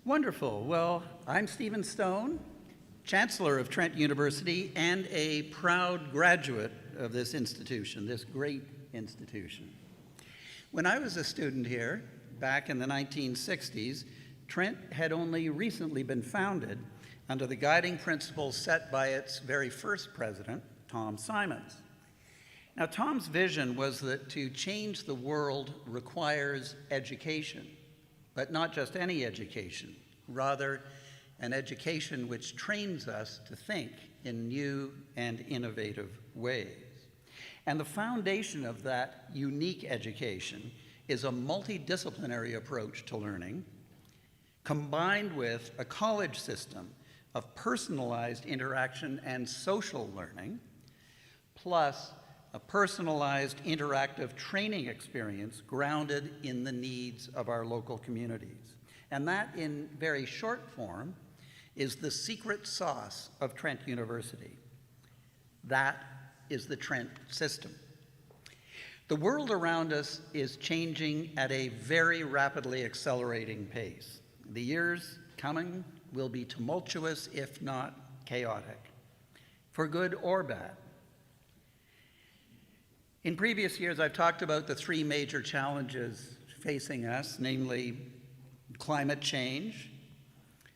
Wonderful. Well, I'm Stephen Stone, Chancellor of Trent University and a proud graduate of this institution, this great institution. When I was a student here, back in the 1960s, Trent had only recently been founded under the guiding principles set by its very first president, Tom Simons. Now, Tom's vision was that to change the world requires education, but not just any education, rather an education which trains us to think in new and innovative ways. And the foundation of that unique education is a multidisciplinary approach to learning, combined with a college system of personalized interaction and social learning, plus a personalized interactive training experience grounded in the needs of our local communities. And that, in very short form, is the secret sauce of Trent University. That is the Trent system. The world around us is changing at a very rapidly accelerating pace. The years coming will be tumultuous, if not chaotic, for good or bad. In previous years, I've talked about the three major challenges facing us, namely climate change,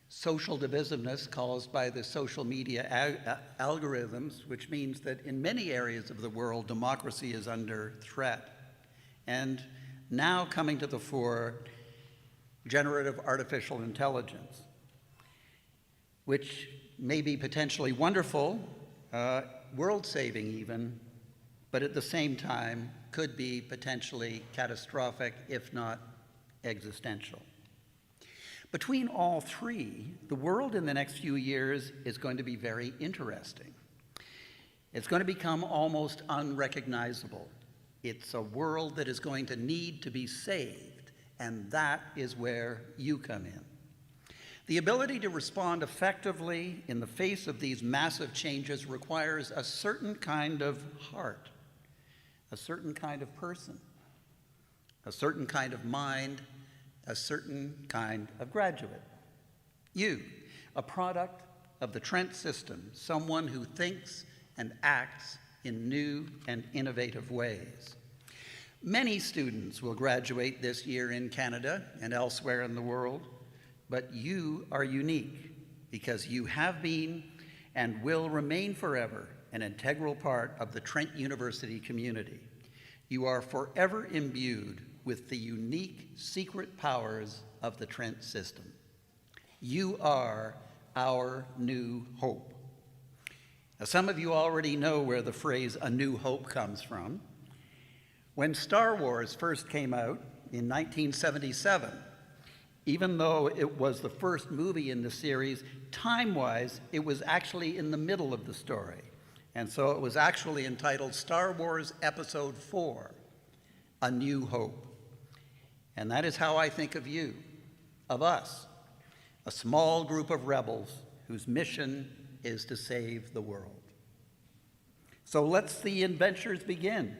social divisiveness caused by the social media algorithms, which means that in many areas of the world, democracy is under threat. And now coming to the fore, generative artificial intelligence, which may be potentially wonderful, world-saving even, but at the same time could be potentially catastrophic, if not existential. Between all three, the world in the next few years is going to be very interesting. It's going to become almost unrecognizable. It's a world that is going to need to be saved, and that is where you come in. The ability to respond effectively in the face of these massive changes requires a certain kind of heart, a certain kind of person, a certain kind of mind, a certain kind of graduate. You, a product of the Trent system, someone who thinks and acts in new and innovative ways. Many students will graduate this year in Canada and elsewhere in the world, but you are unique because you have been and will remain forever an integral part of the Trent University community. You are forever imbued with the unique secret powers of the Trent system. You are our new hope. Now, some of you already know where the phrase "a new hope" comes from. When Star Wars first came out in 1977, even though it was the first movie in the series, time-wise, it was actually in the middle of the story. And so it was actually entitled Star Wars Episode 4, A New Hope. And that is how I think of you, of us, a small group of rebels whose mission is to save the world. So let's the adventures begin.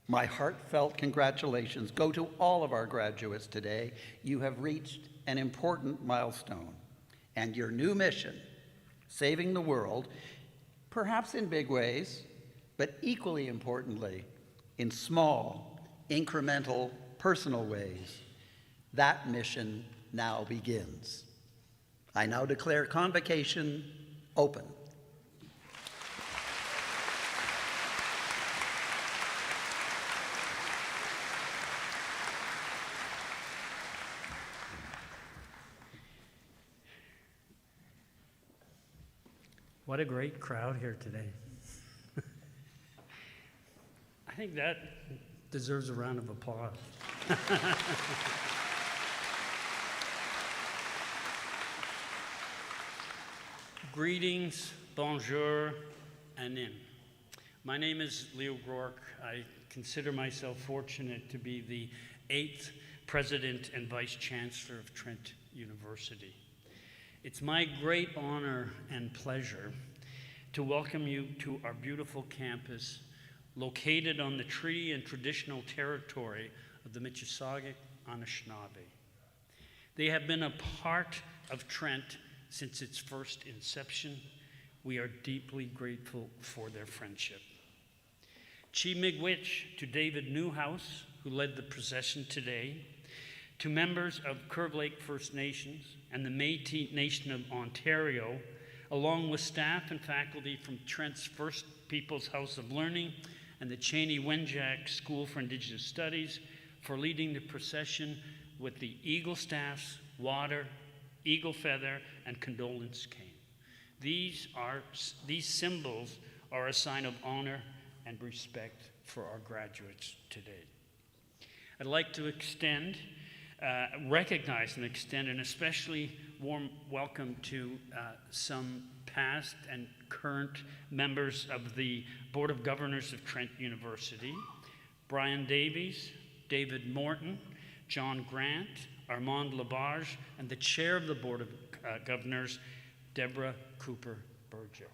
My heartfelt congratulations go to all of our graduates today. You have reached an important milestone, and your new mission, saving the world, perhaps in big ways, but equally importantly, in small, incremental, personal ways, that mission now begins. I now declare Convocation open. What a great crowd here today. I think that deserves a round of applause. Greetings, bonjour, anim. My name is Leo Groark. I consider myself fortunate to be the 8th President and Vice Chancellor of Trent University. It's my great honor and pleasure to welcome you to our beautiful campus located on the treaty and traditional territory of the Mississauga Anishinaabe. They have been a part of Trent since its first inception. We are deeply grateful for their friendship. Chi Miigwech to David Newhouse, who led the procession today, to members of Curve Lake First Nations and the Métis Nation of Ontario, along with staff and faculty from Trent's First Peoples House of Learning and the Cheney-Wenjack School for Indigenous Studies, for leading the procession with the Eagle Staffs, water, eagle feather, and condolence cane. These symbols are a sign of honor and respect for our graduates today. I'd like to recognize and extend an especially warm welcome to some past and current members of the Board of Governors of Trent University: Brian Davies, David Morton, John Grant, Armand Labarge, and the chair of the Board of Governors, Deborah Cooper-Burgess.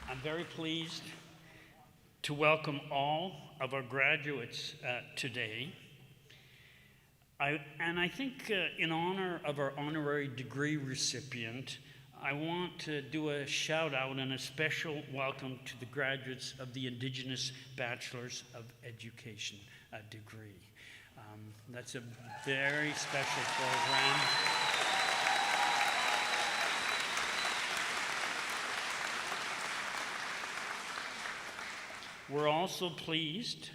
I'm very pleased to welcome all of our graduates today. I think in honor of our honorary degree recipient, I want to do a shout out and a special welcome to the graduates of the Indigenous Bachelors of Education degree. That's a very special program. We're also pleased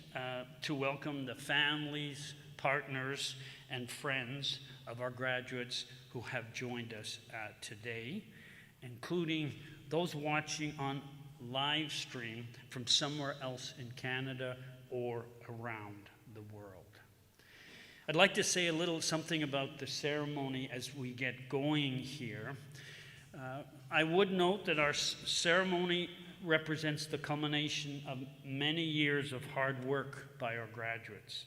to welcome the families, partners, and friends of our graduates who have joined us today, including those watching on live stream from somewhere else in Canada or around the world. I'd like to say a little something about the ceremony as we get going here. I would note that our ceremony represents the culmination of many years of hard work by our graduates.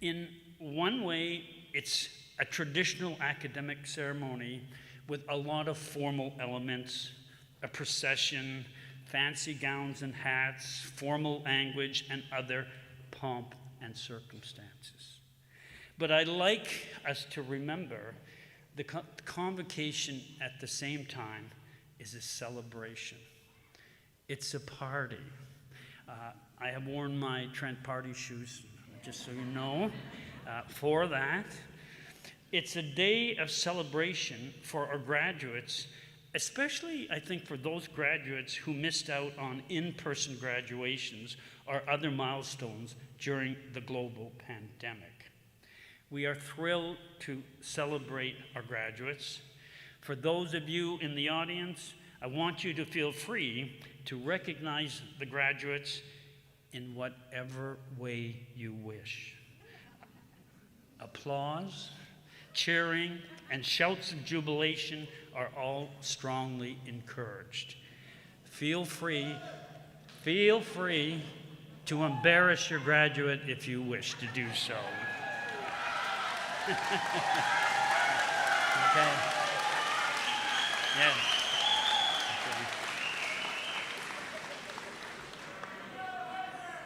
In one way, it's a traditional academic ceremony with a lot of formal elements, a procession, fancy gowns and hats, formal language, and other pomp and circumstances. But I'd like us to remember the convocation at the same time is a celebration. It's a party. I have worn my Trent party shoes, just so you know, for that. It's a day of celebration for our graduates, especially, I think, for those graduates who missed out on in-person graduations or other milestones during the global pandemic. We are thrilled to celebrate our graduates. For those of you in the audience, I want you to feel free to recognize the graduates in whatever way you wish. Applause, cheering, and shouts of jubilation are all strongly encouraged. Feel free to embarrass your graduate if you wish to do so. Okay. Yes.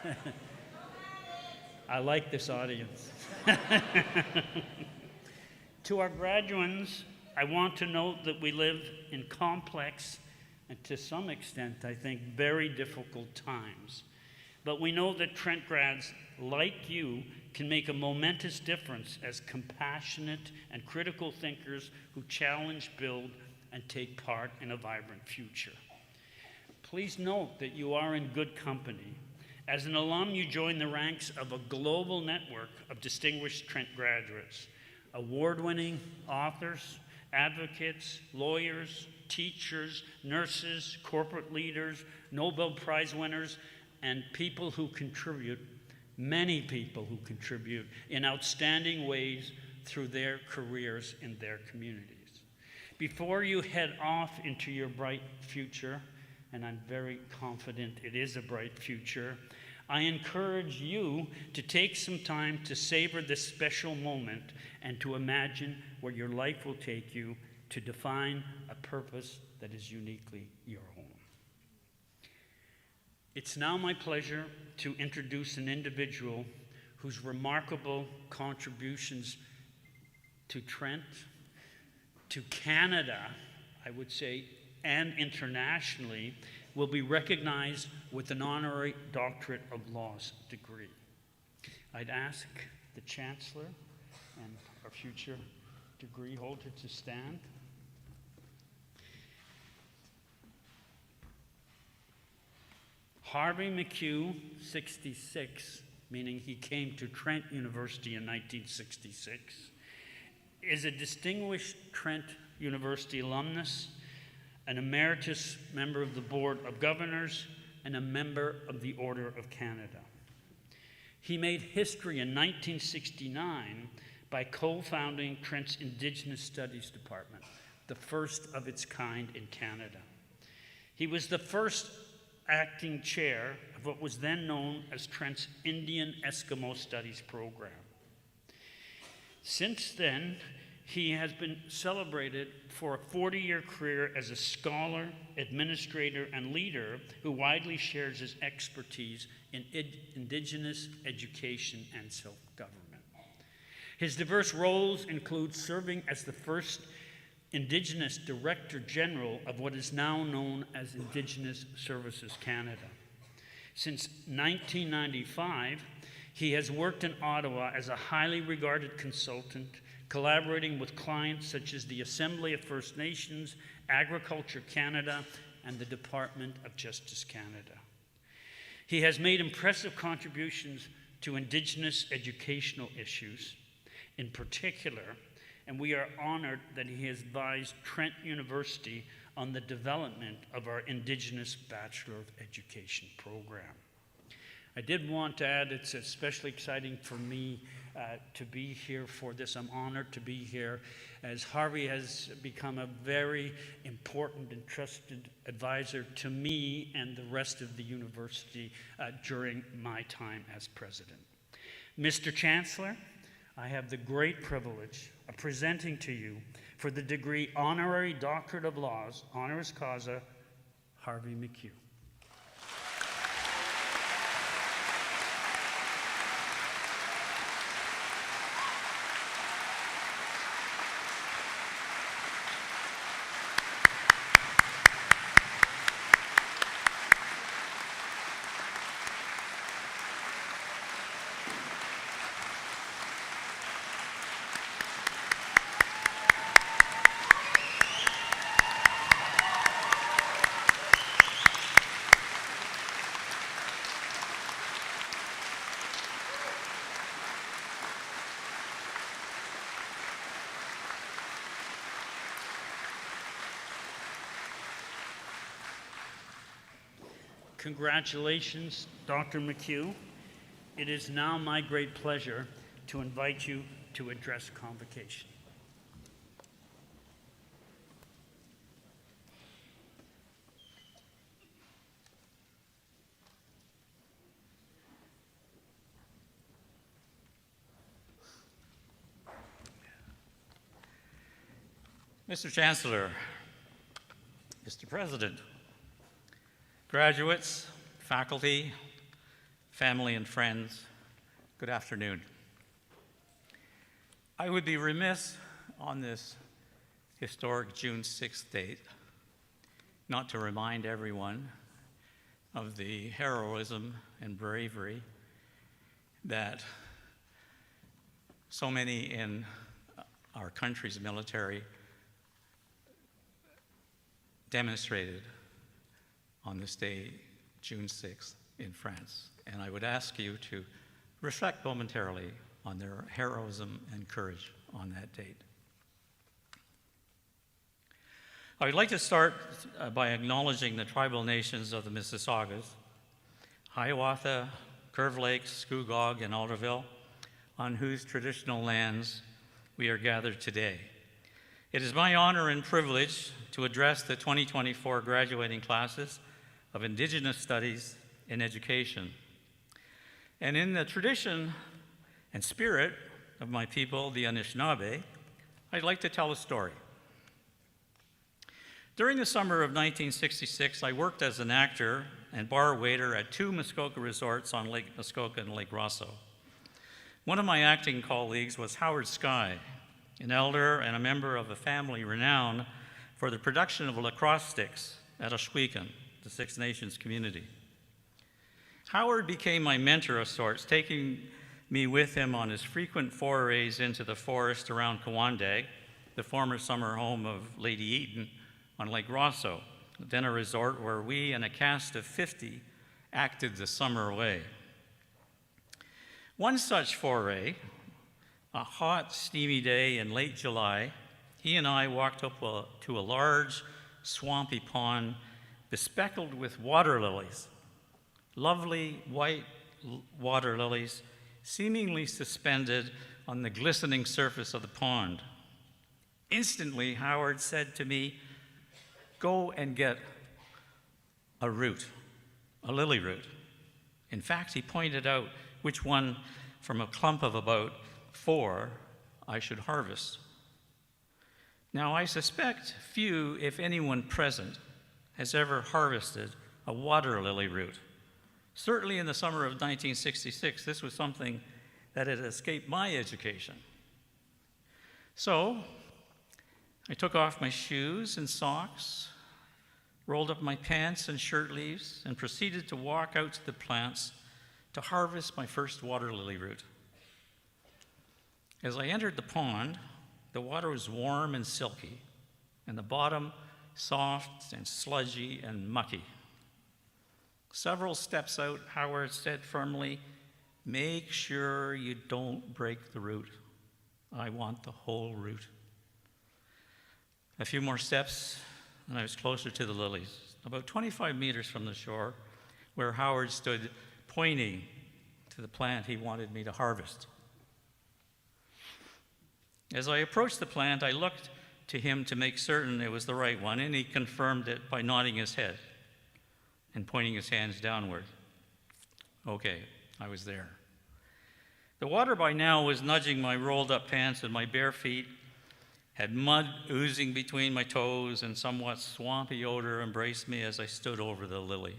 Okay. I like this audience. To our graduands, I want to note that we live in complex and to some extent, I think, very difficult times. But we know that Trent grads like you can make a momentous difference as compassionate and critical thinkers who challenge, build, and take part in a vibrant future. Please note that you are in good company. As an alum, you join the ranks of a global network of distinguished Trent graduates, award-winning authors, advocates, lawyers, teachers, nurses, corporate leaders, Nobel Prize winners, and people who contribute, many people who contribute in outstanding ways through their careers in their communities. Before you head off into your bright future, and I'm very confident it is a bright future, I encourage you to take some time to savor this special moment and to imagine where your life will take you to define a purpose that is uniquely your own. It's now my pleasure to introduce an individual whose remarkable contributions to Trent, to Canada, I would say, and internationally, will be recognized with an Honorary Doctorate of Laws degree. I'd ask the Chancellor and our future degree holder to stand. Harvey McHugh, 66, meaning he came to Trent University in 1966, is a distinguished Trent University alumnus, an emeritus member of the Board of Governors, and a member of the Order of Canada. He made history in 1969 by co-founding Trent's Indigenous Studies Department, the first of its kind in Canada. He was the first acting chair of what was then known as Trent's Indian Eskimo Studies program. Since then, he has been celebrated for a 40-year career as a scholar, administrator, and leader who widely shares his expertise in Indigenous education and self-government. His diverse roles include serving as the first Indigenous Director General of what is now known as Indigenous Services Canada. Since 1995, he has worked in Ottawa as a highly regarded consultant, collaborating with clients such as the Assembly of First Nations, Agriculture Canada, and the Department of Justice Canada. He has made impressive contributions to Indigenous educational issues in particular, and we are honored that he has advised Trent University on the development of our Indigenous Bachelor of Education program. I did want to add, it's especially exciting for me to be here for this. I'm honored to be here, as Harvey has become a very important and trusted advisor to me and the rest of the university during my time as president. Mr. Chancellor, I have the great privilege of presenting to you for the degree Honorary Doctorate of Laws, honoris causa, Harvey McHugh. Congratulations, Dr. McHugh. It is now my great pleasure to invite you to address Convocation. Mr. Chancellor, Mr. President, graduates, faculty, family, and friends, good afternoon. I would be remiss on this historic June 6th date not to remind everyone of the heroism and bravery that so many in our country's military demonstrated on this day, June 6th, in France. And I would ask you to reflect momentarily on their heroism and courage on that date. I would like to start by acknowledging the tribal nations of the Mississaugas, Hiawatha, Curve Lakes, Scugog, and Alderville, on whose traditional lands we are gathered today. It is my honor and privilege to address the 2024 graduating classes of Indigenous Studies in Education. And in the tradition and spirit of my people, the Anishinaabe, I'd like to tell a story. During the summer of 1966, I worked as an actor and bar waiter at 2 Muskoka resorts on Lake Muskoka and Lake Rosso. One of my acting colleagues was Howard Skye, an elder and a member of a family renowned for the production of lacrosse sticks at Oshwegan, the Six Nations community. Howard became my mentor of sorts, taking me with him on his frequent forays into the forest around Kawandag, the former summer home of Lady Eaton on Lake Rosso, then a resort where we and a cast of 50 acted the summer away. One such foray, a hot, steamy day in late July, he and I walked up to a large, swampy pond bespeckled with water lilies, lovely white water lilies seemingly suspended on the glistening surface of the pond. Instantly, Howard said to me, "Go and get a root, a lily root." In fact, he pointed out which one from a clump of about 4 I should harvest. Now, I suspect few, if anyone present, has ever harvested a water lily root. Certainly in the summer of 1966, this was something that had escaped my education. So, I took off my shoes and socks, rolled up my pants and shirt sleeves, and proceeded to walk out to the plants to harvest my first water lily root. As I entered the pond, the water was warm and silky, and the bottom soft and sludgy and mucky. Several steps out, Howard said firmly, "Make sure you don't break the root. I want the whole root." A few more steps, and I was closer to the lilies, about 25 meters from the shore, where Howard stood pointing to the plant he wanted me to harvest. As I approached the plant, I looked to him to make certain it was the right one, and he confirmed it by nodding his head and pointing his hands downward. Okay, I was there. The water by now was nudging my rolled-up pants, and my bare feet had mud oozing between my toes, and somewhat swampy odor embraced me as I stood over the lily.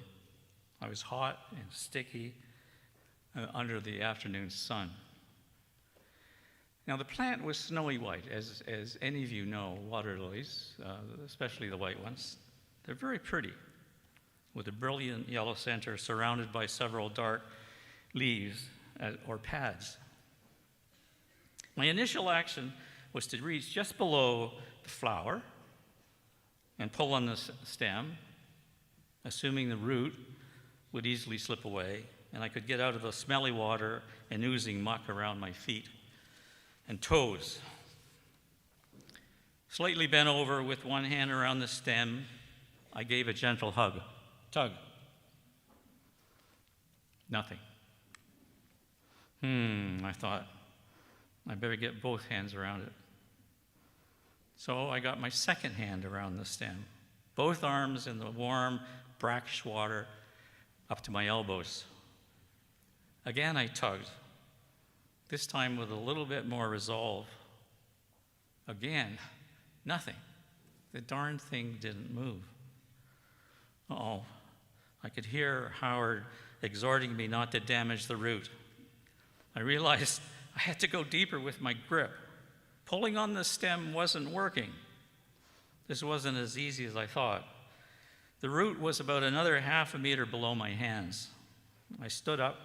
I was hot and sticky under the afternoon sun. Now, the plant was snowy white, as any of you know, water lilies, especially the white ones. They're very pretty, with a brilliant yellow center surrounded by several dark leaves or pads. My initial action was to reach just below the flower and pull on the stem, assuming the root would easily slip away and I could get out of the smelly water and oozing muck around my feet and toes. Slightly bent over with one hand around the stem, I gave a gentle tug. Nothing. I thought, I better get both hands around it. So I got my second hand around the stem, both arms in the warm, brackish water up to my elbows. Again, I tugged, this time with a little bit more resolve. Again, nothing. The darn thing didn't move. Uh-oh. I could hear Howard exhorting me not to damage the root. I realized I had to go deeper with my grip. Pulling on the stem wasn't working. This wasn't as easy as I thought. The root was about another half a meter below my hands. I stood up,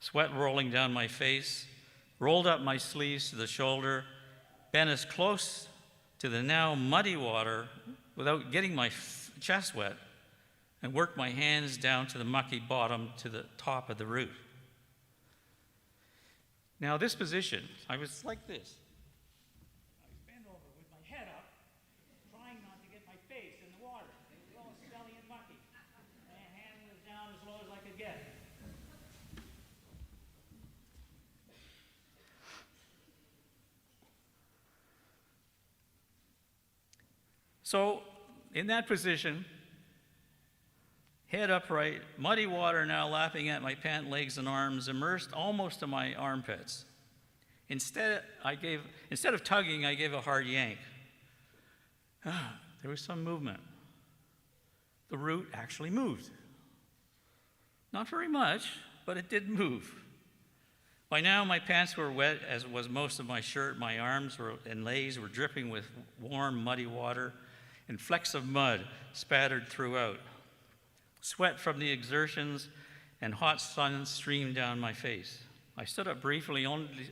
sweat rolling down my face, rolled up my sleeves to the shoulder, bent as close to the now muddy water without getting my chest wet, and worked my hands down to the mucky bottom to the top of the root. Now, this position, I was like this. I was bent over with my head up, trying not to get my face in the water. It was all smelly and mucky. My hand was down as low as I could get. So, in that position, head upright, muddy water now lapping at my pant legs and arms, immersed almost to my armpits. Instead of tugging, I gave a hard yank. There was some movement. The root actually moved. Not very much, but it did move. By now, my pants were wet, as was most of my shirt. My arms and legs were dripping with warm, muddy water, and flecks of mud spattered throughout. Sweat from the exertions and hot sun streamed down my face. I stood up briefly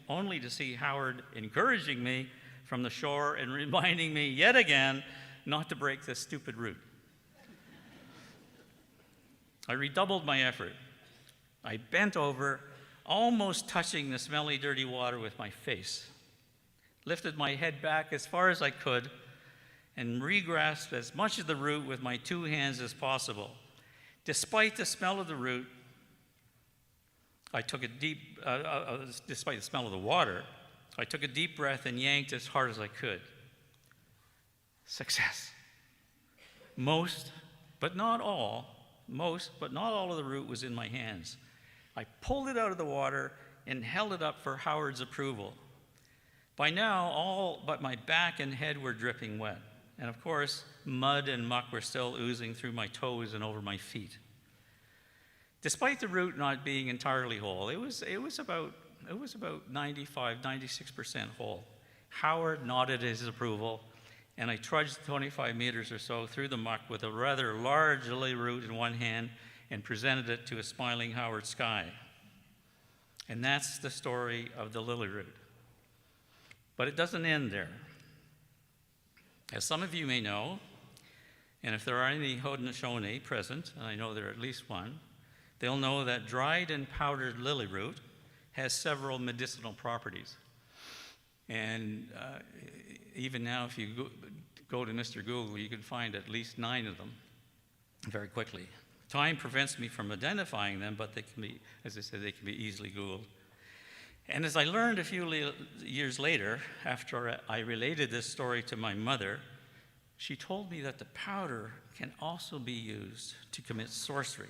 only to see Howard encouraging me from the shore and reminding me yet again not to break this stupid route. I redoubled my effort. I bent over, almost touching the smelly, dirty water with my face, lifted my head back as far as I could, and regrasped as much of the root with my two hands as possible. Despite the smell of the root, despite the smell of the water, I took a deep breath and yanked as hard as I could. Success. Most, but not all of the root was in my hands. I pulled it out of the water and held it up for Howard's approval. By now, all but my back and head were dripping wet. And of course, mud and muck were still oozing through my toes and over my feet. Despite the root not being entirely whole, it was about 96% whole. Howard nodded his approval, and I trudged 25 meters or so through the muck with a rather large lily root in one hand and presented it to a smiling Howard Sky. And that's the story of the lily root. But it doesn't end there. As some of you may know, and if there are any Haudenosaunee present, and I know there are at least one, they'll know that dried and powdered lily root has several medicinal properties. And even now, if you go to Mr. Google, you can find at least 9 of them very quickly. Time prevents me from identifying them, but they can be, as I said, they can be easily Googled. And as I learned a few years later, after I related this story to my mother, she told me that the powder can also be used to commit sorcery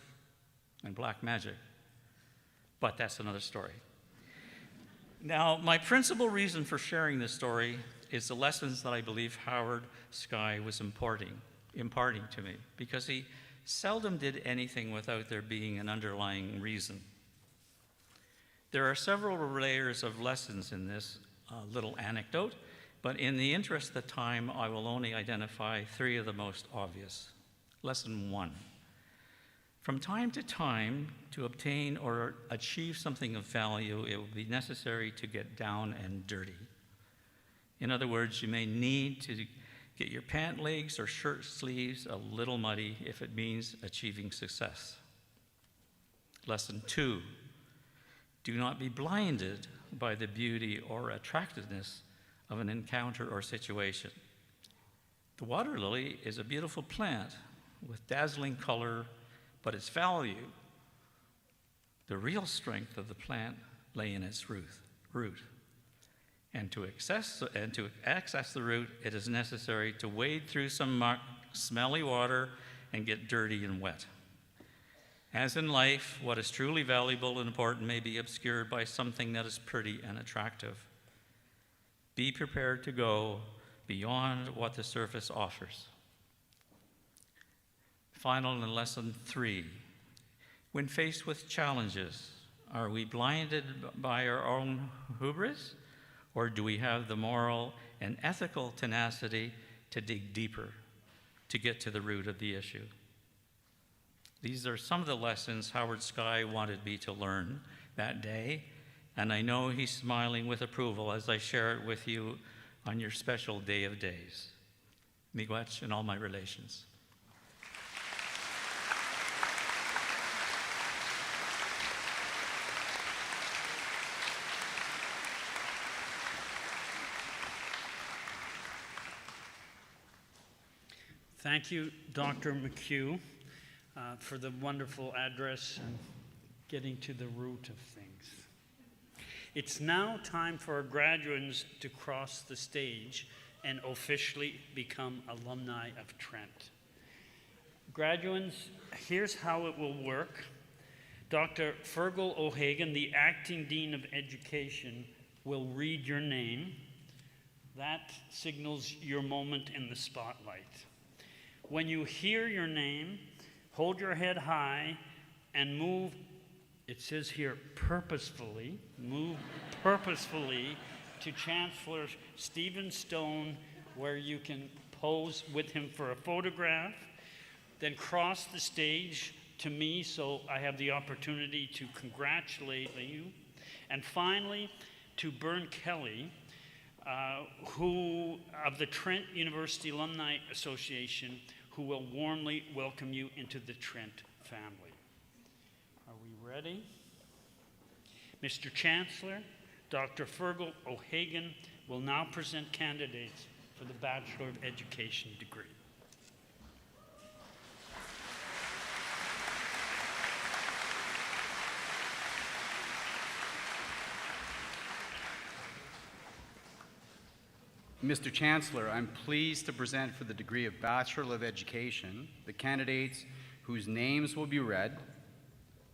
and black magic. But that's another story. Now, my principal reason for sharing this story is the lessons that I believe Howard Sky was imparting to me, because he seldom did anything without there being an underlying reason. There are several layers of lessons in this little anecdote, but in the interest of time, I will only identify 3 of the most obvious. Lesson 1. From time to time, to obtain or achieve something of value, it will be necessary to get down and dirty. In other words, you may need to get your pant legs or shirt sleeves a little muddy if it means achieving success. Lesson 2. Do not be blinded by the beauty or attractiveness of an encounter or situation. The water lily is a beautiful plant with dazzling color, but its value, the real strength of the plant, lay in its root. And to access the root, it is necessary to wade through some muck, smelly water, and get dirty and wet. As in life, what is truly valuable and important may be obscured by something that is pretty and attractive. Be prepared to go beyond what the surface offers. Final and lesson 3. When faced with challenges, are we blinded by our own hubris, or do we have the moral and ethical tenacity to dig deeper, to get to the root of the issue? These are some of the lessons Howard Sky wanted me to learn that day, and I know he's smiling with approval as I share it with you on your special day of days. Miigwech and all my relations. Thank you, Dr. McHugh, for the wonderful address and getting to the root of things. It's now time for our graduates to cross the stage and officially become alumni of Trent. Graduates, here's how it will work. Dr. Fergal O'Hagan, the Acting Dean of Education, will read your name. That signals your moment in the spotlight. When you hear your name, hold your head high and move, it says here purposefully, move purposefully to Chancellor Stephen Stone, where you can pose with him for a photograph, then cross the stage to me so I have the opportunity to congratulate you, and finally to Byrne Kelly, who of the Trent University Alumni Association, who will warmly welcome you into the Trent family. Are we ready? Mr. Chancellor, Dr. Fergal O'Hagan will now present candidates for the Bachelor of Education degree. Mr. Chancellor, I'm pleased to present for the degree of Bachelor of Education the candidates whose names will be read,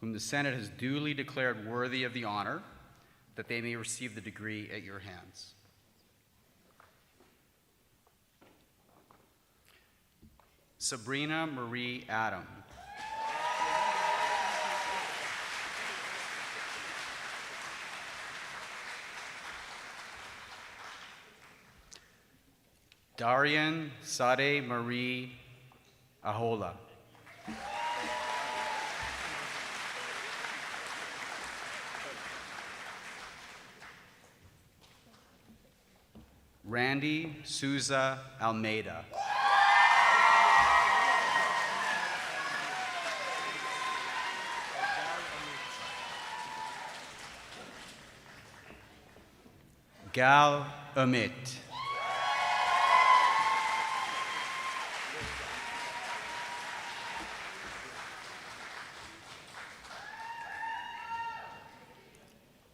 whom the Senate has duly declared worthy of the honor, that they may receive the degree at your hands. Sabrina Marie Adam. Darian Sade Marie Ahola. Randy Souza Almeida. Gal Amit.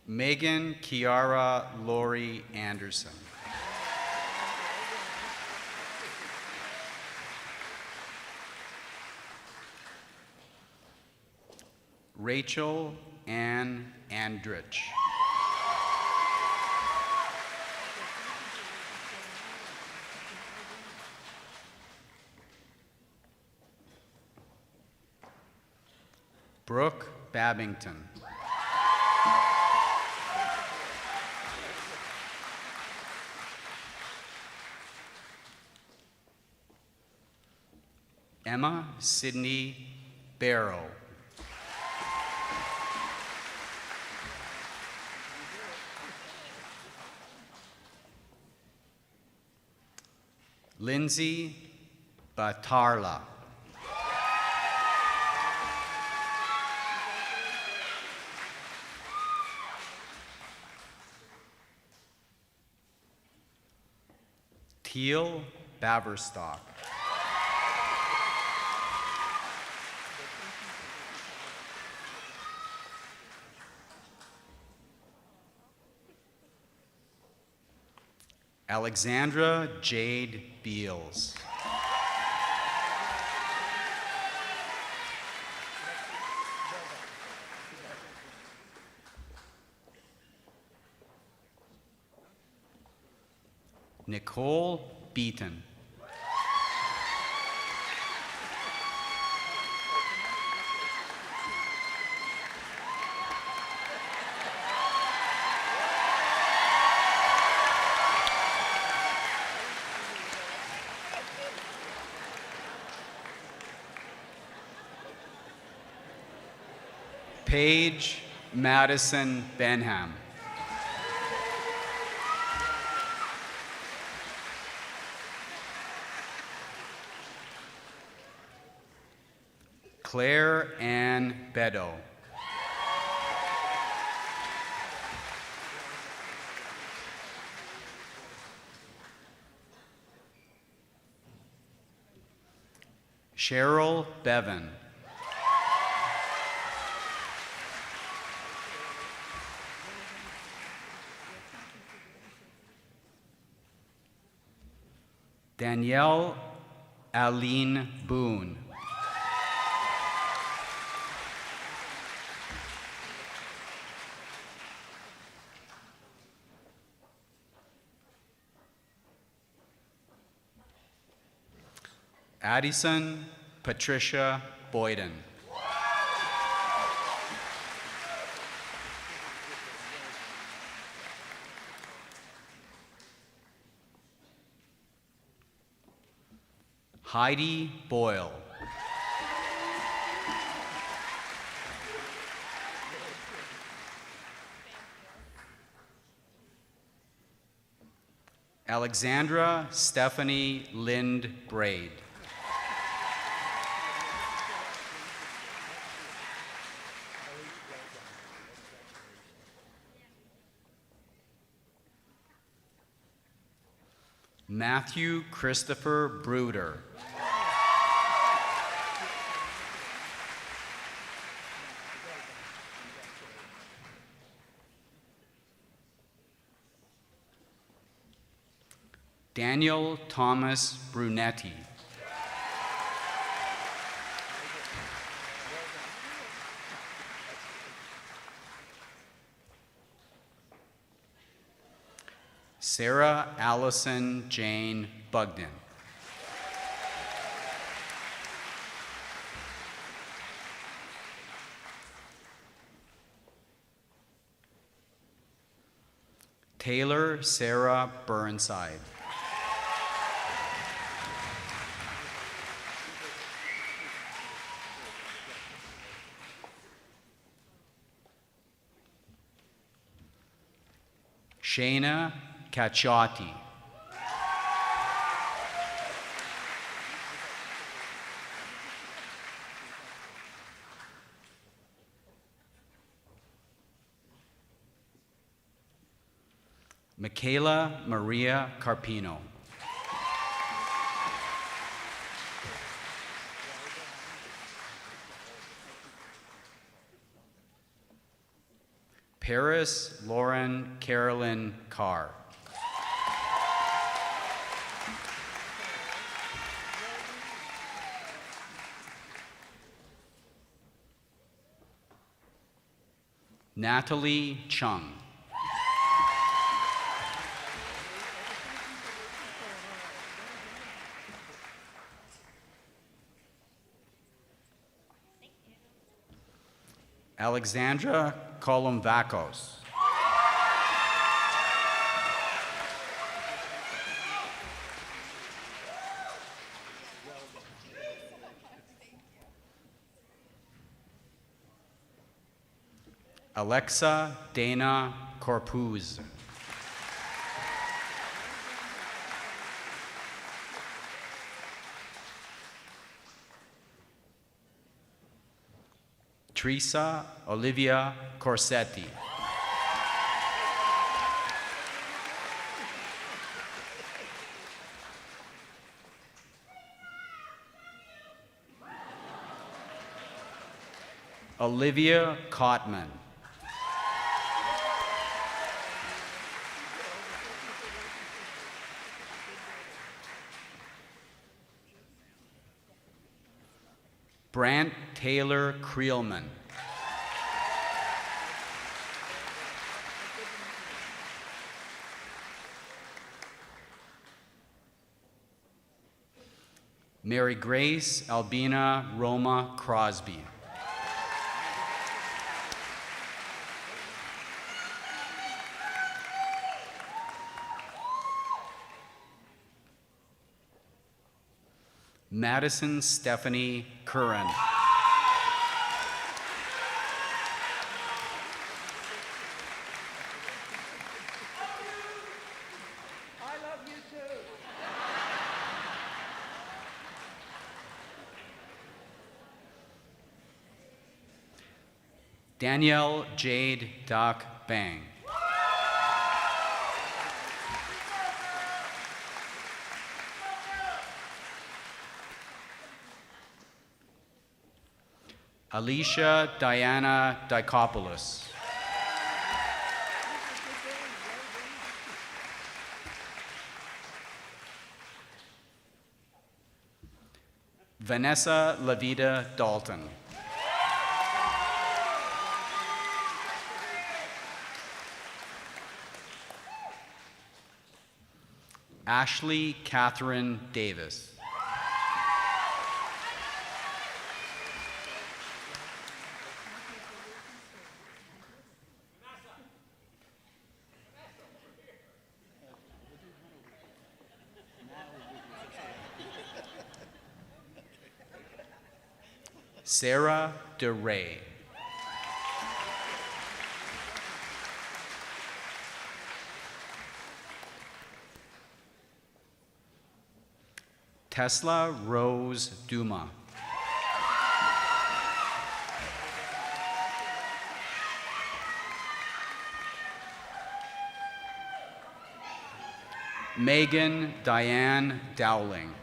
Megan Kiara Lori Anderson. Rachel Ann Andrich. Brooke Babington. Emma Sydney Barrow. Lindsay Batarla. Teal Baverstock. Alexandra Jade Beals. Nicole Beaton. Paige Madison Benham. Claire Ann Beddoe. Cheryl Bevan. Danielle Aline Boone. Addison Patricia Boyden. Heidi Boyle. Alexandra Stephanie Lind Braid. Matthew Christopher Bruder. Daniel Thomas Brunetti. Sarah Allison Jane Bugden. Taylor Sarah Burnside. Shayna Cacciati. Michaela Maria Carpino. Paris Lauren Carolyn Carr. Natalie Chung. Alexandra Columbacos. Alexa Dana Corpuz. Teresa Olivia Corsetti. Olivia Cotman. Brant Taylor Creelman. Mary Grace Albina Roma Crosby. Madison Stephanie Curran. Danielle Jade Doc Bang. Alicia Diana Dikopoulos. Vanessa Lavita Dalton. Ashley Catherine Davis. Sarah DeRay. Tesla Rose Duma. Megan Diane Dowling.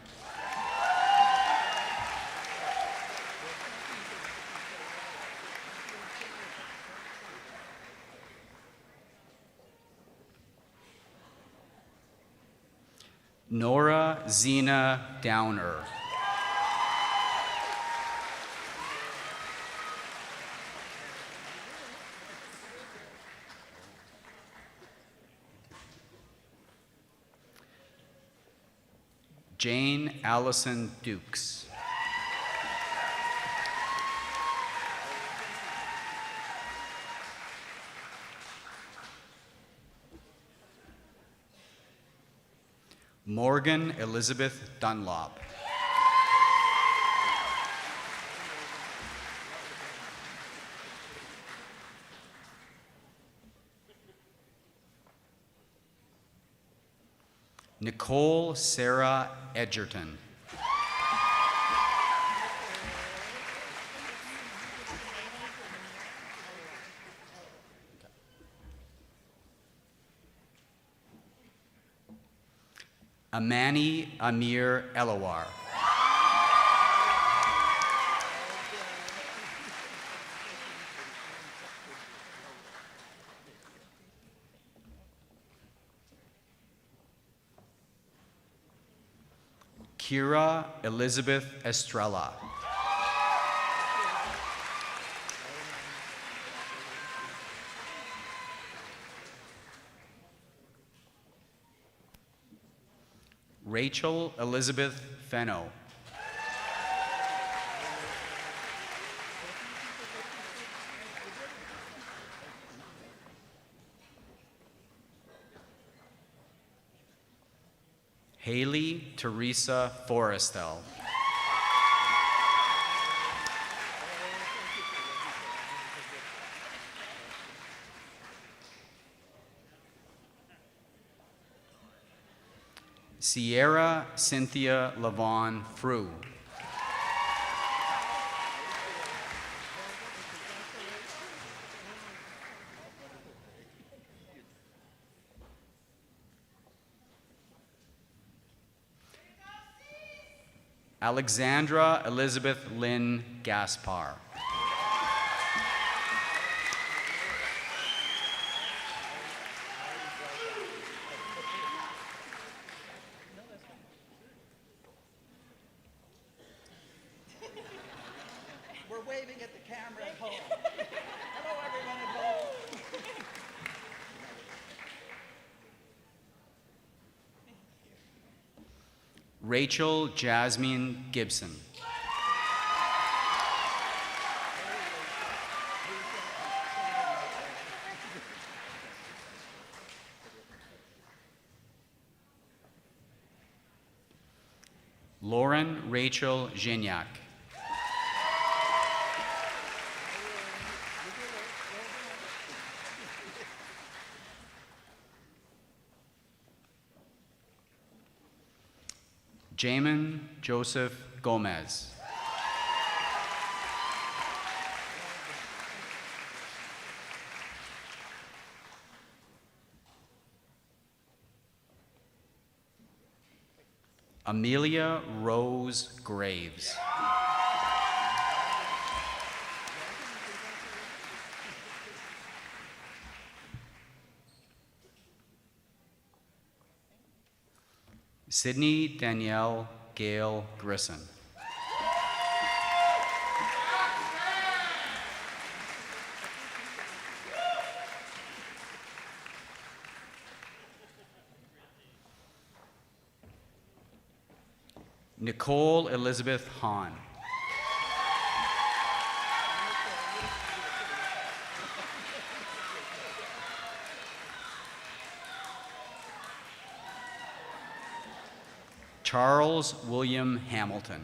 Nora Zena Downer. Jane Allison Dukes. Morgan Elizabeth Dunlop. Nicole Sarah Edgerton. Amani Amir Elawar. Kira Elizabeth Estrella. Rachel Elizabeth Fenno. Haley Teresa Forrestel. Sierra Cynthia Lavon Frew. Alexandra Elizabeth Lynn Gaspar. We're waving at the camera at home. Hello, everyone at home. Rachel Jasmine Gibson. Lauren Rachel Gignac. Jamin Joseph Gomez. Amelia Rose Graves. Sydney Danielle Gale Grisson. Nicole Elizabeth Hahn. Charles William Hamilton.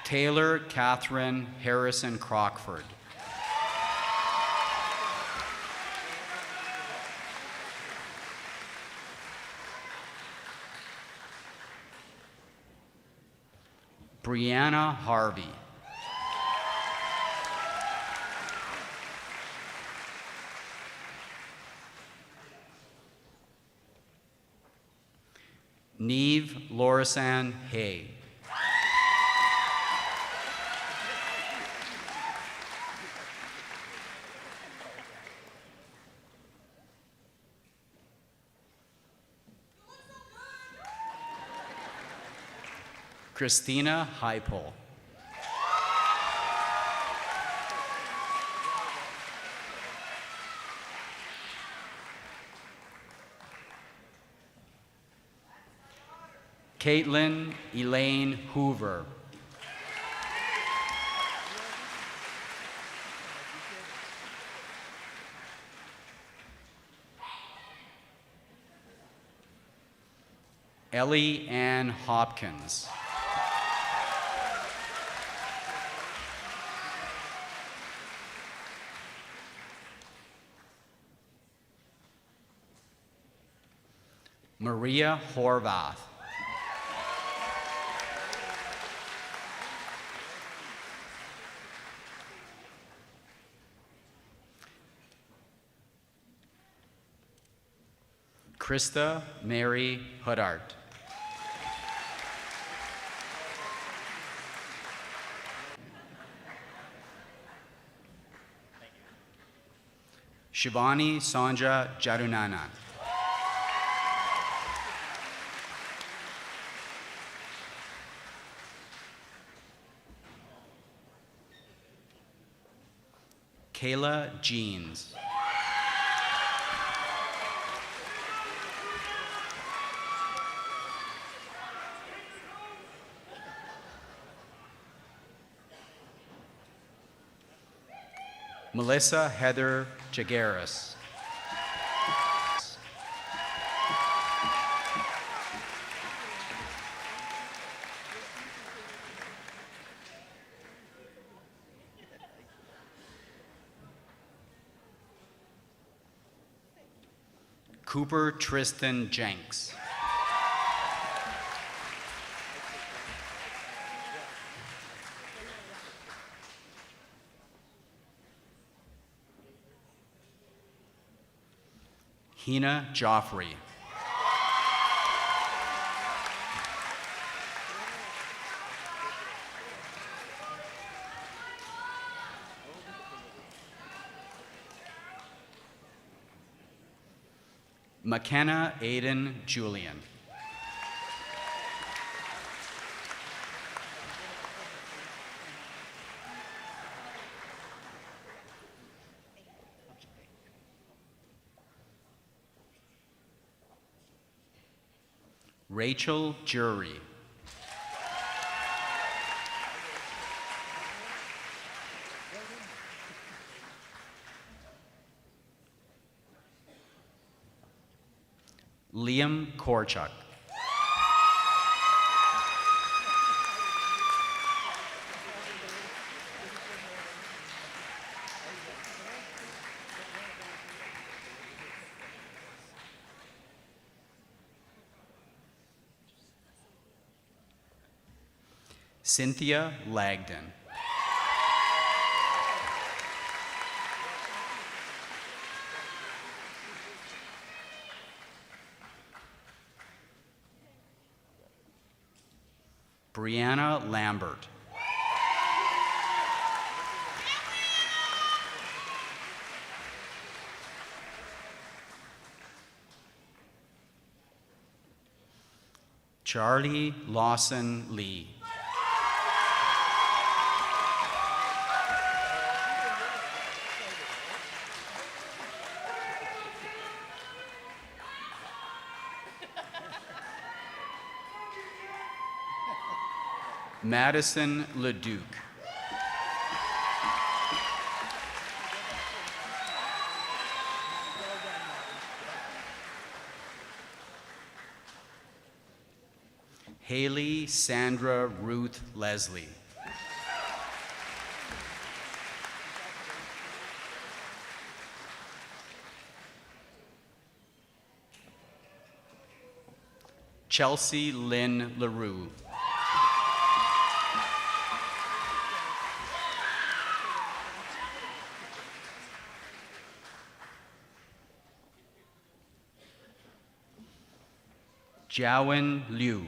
Taylor Catherine Harrison Crockford. Brianna Harvey. Neve Lorisan Hay. Christina Hypole. Caitlin Elaine Hoover. Ellie Ann Hopkins. Maria Horvath. Krista Mary Huddart. Shivani Sanja Jarunana. Kayla Jeans. Melissa Heather Jagaris. Cooper Tristan Jenks. Hina Joffrey. McKenna Aiden Julian. Rachel Jury. Liam Korchuk. Cynthia Lagden. Brianna Lambert. Charlie Lawson Lee. Madison LeDuc. Haley Sandra Ruth Leslie. Chelsea Lynn LaRue. Jiawen Liu.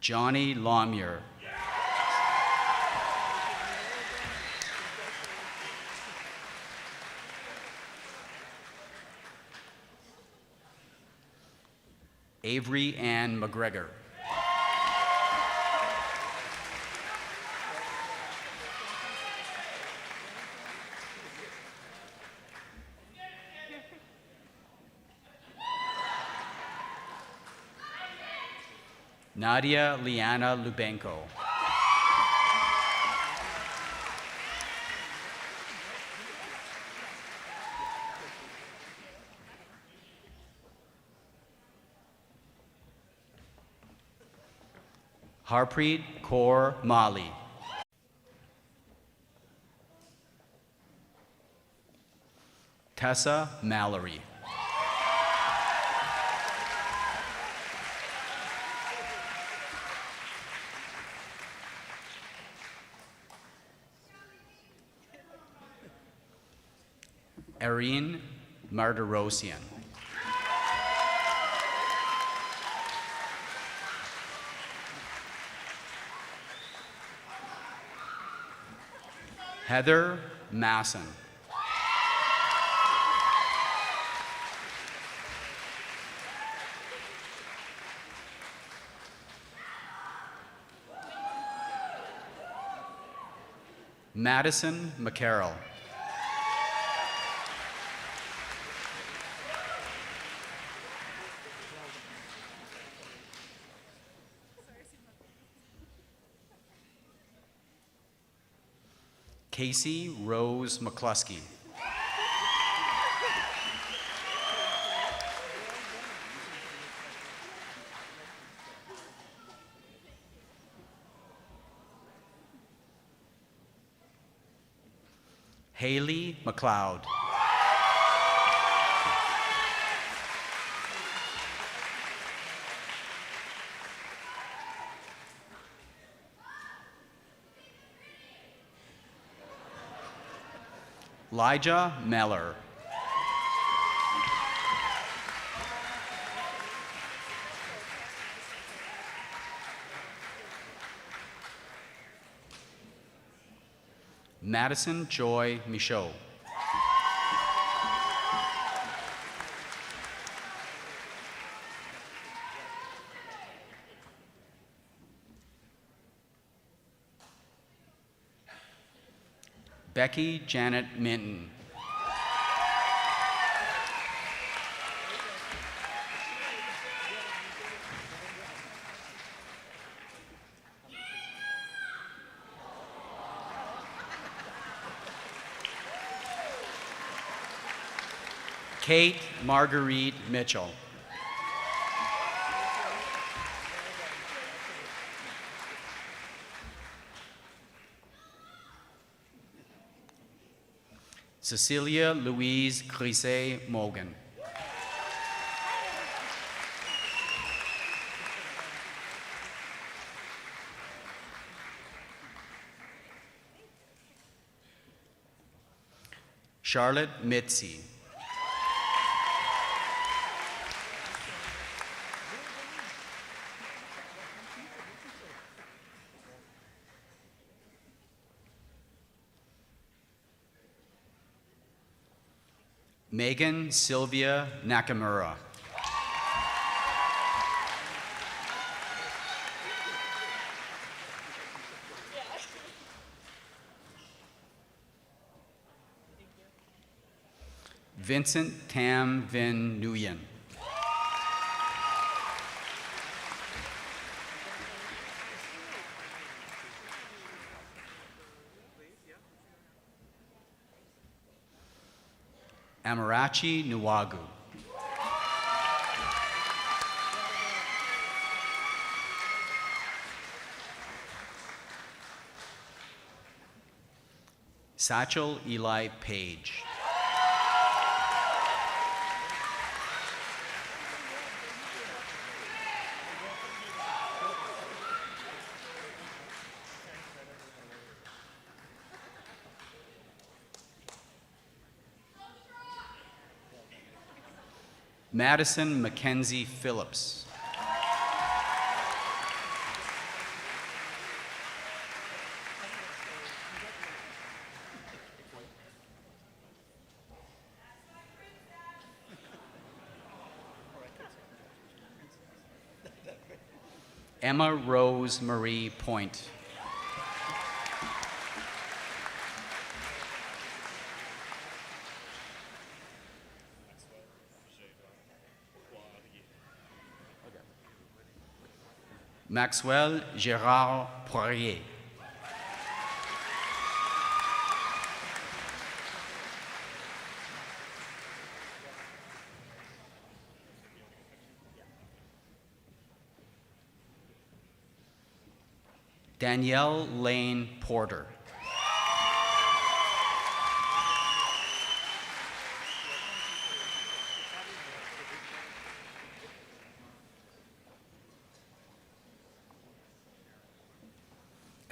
Johnny Lamier. Avery Ann McGregor. Nadia Liana Lubenko. Harpreet Kaur Mali. Tessa Mallory. Erin Marderosian. Heather Masson. Madison McCarroll. Casey Rose McCluskey. Haley McLeod. Elijah Meller. Madison Joy Michaud. Becky Janet Minton. Kate Marguerite Mitchell. Cecilia Louise Grisey Morgan. Charlotte Mitzi. Megan Sylvia Nakamura. Vincent Tam Vin Nguyen. Amarachi Nwagu. Satchel Eli Page. Madison Mackenzie Phillips. Emma Rose Marie Point. Maxwell Gérard Poirier. Danielle Lane Porter.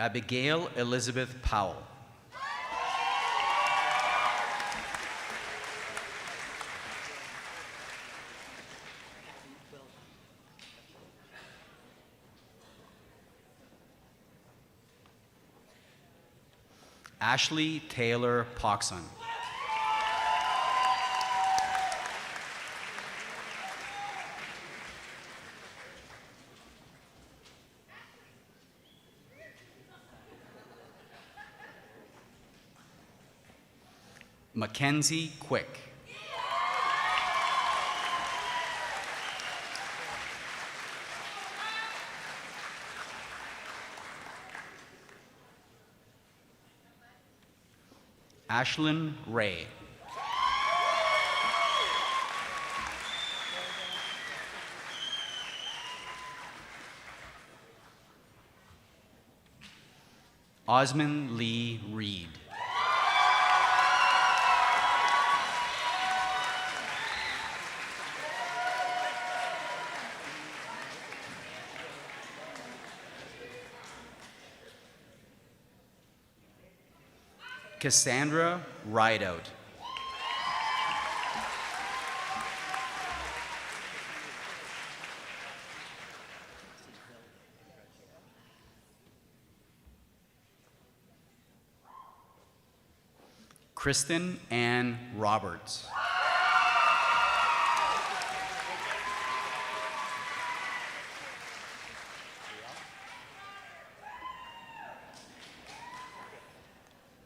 Abigail Elizabeth Powell. Ashley Taylor Poxon. Mackenzie Quick. Ashlyn Ray. Osmond Lee Reed. Cassandra Rideout. Kristen Ann Roberts.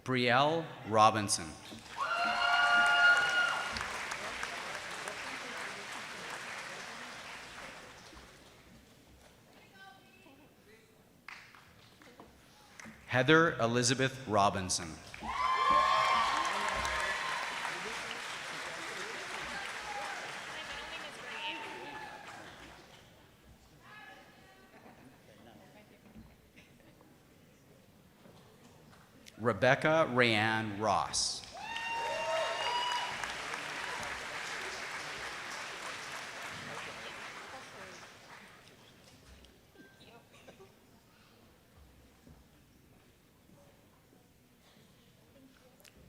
Brielle Robinson. Heather Elizabeth Robinson. Rebecca Rayanne Ross.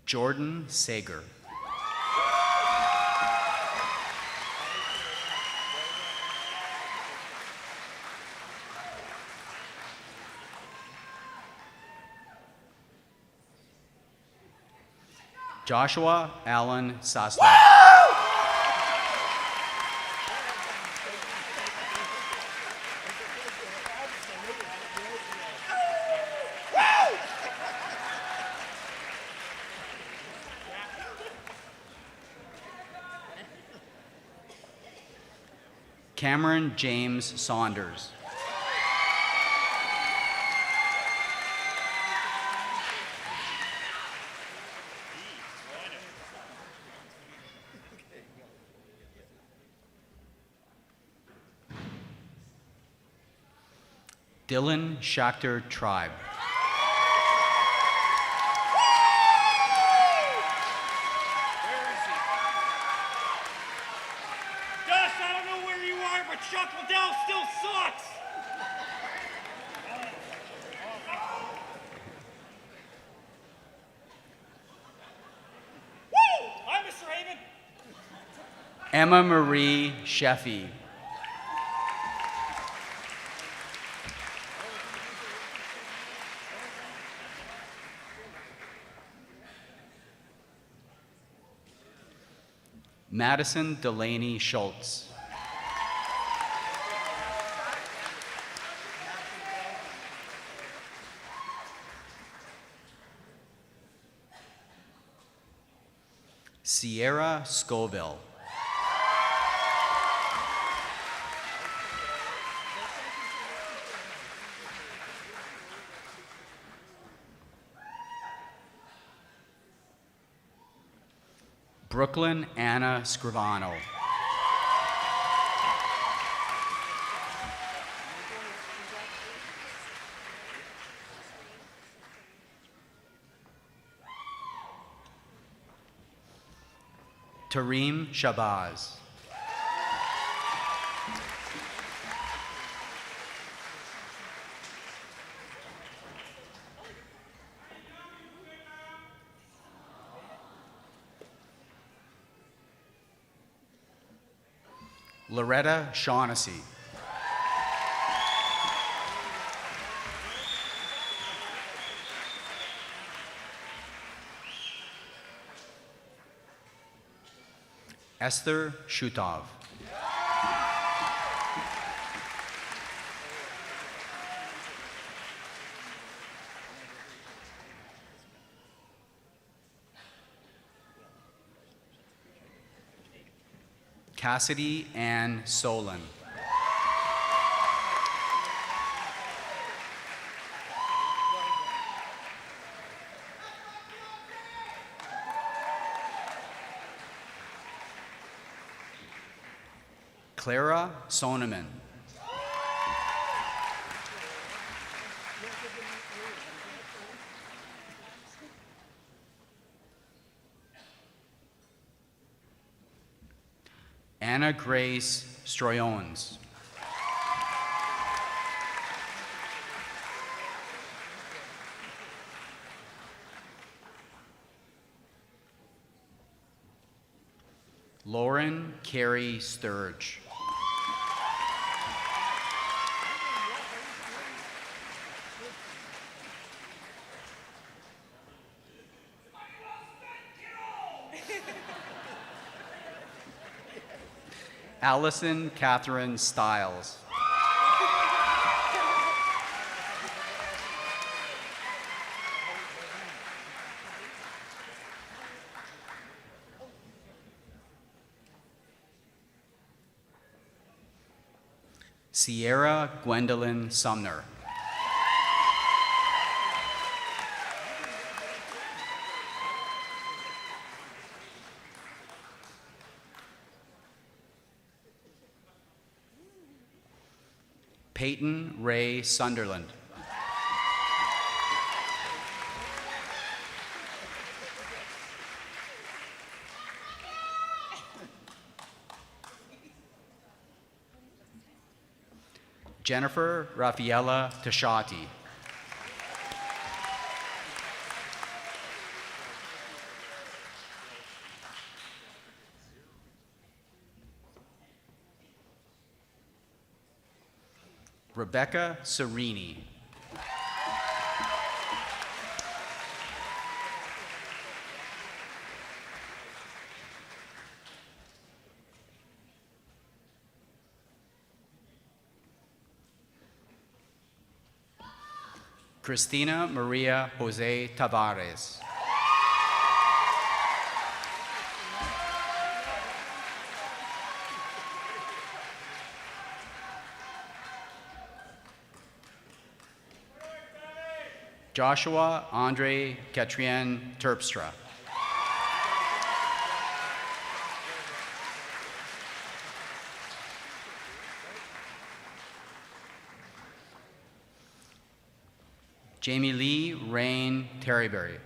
Jordan Sager. Joshua Allen Sasla. Cameron James Saunders. Dylan Schachter Tribe. Emma Marie Sheffy. Madison Delaney Schultz. Sierra Scoville. Brooklyn Anna Scrivano. Tareem Shabazz. Loretta Shaughnessy. Esther Shutov. Cassidy Ann Solon. Clara Soneman. Anna Grace Stroyons. Lauren Carey Sturge. Allison Catherine Stiles. Sierra Gwendolyn Sumner. Peyton Ray Sunderland. Jennifer Raffaella Tashati. Rebecca Serini. Christina Maria Jose Tavares. Joshua Andre Katrien Terpstra. Jamie Lee Rain Terryberry.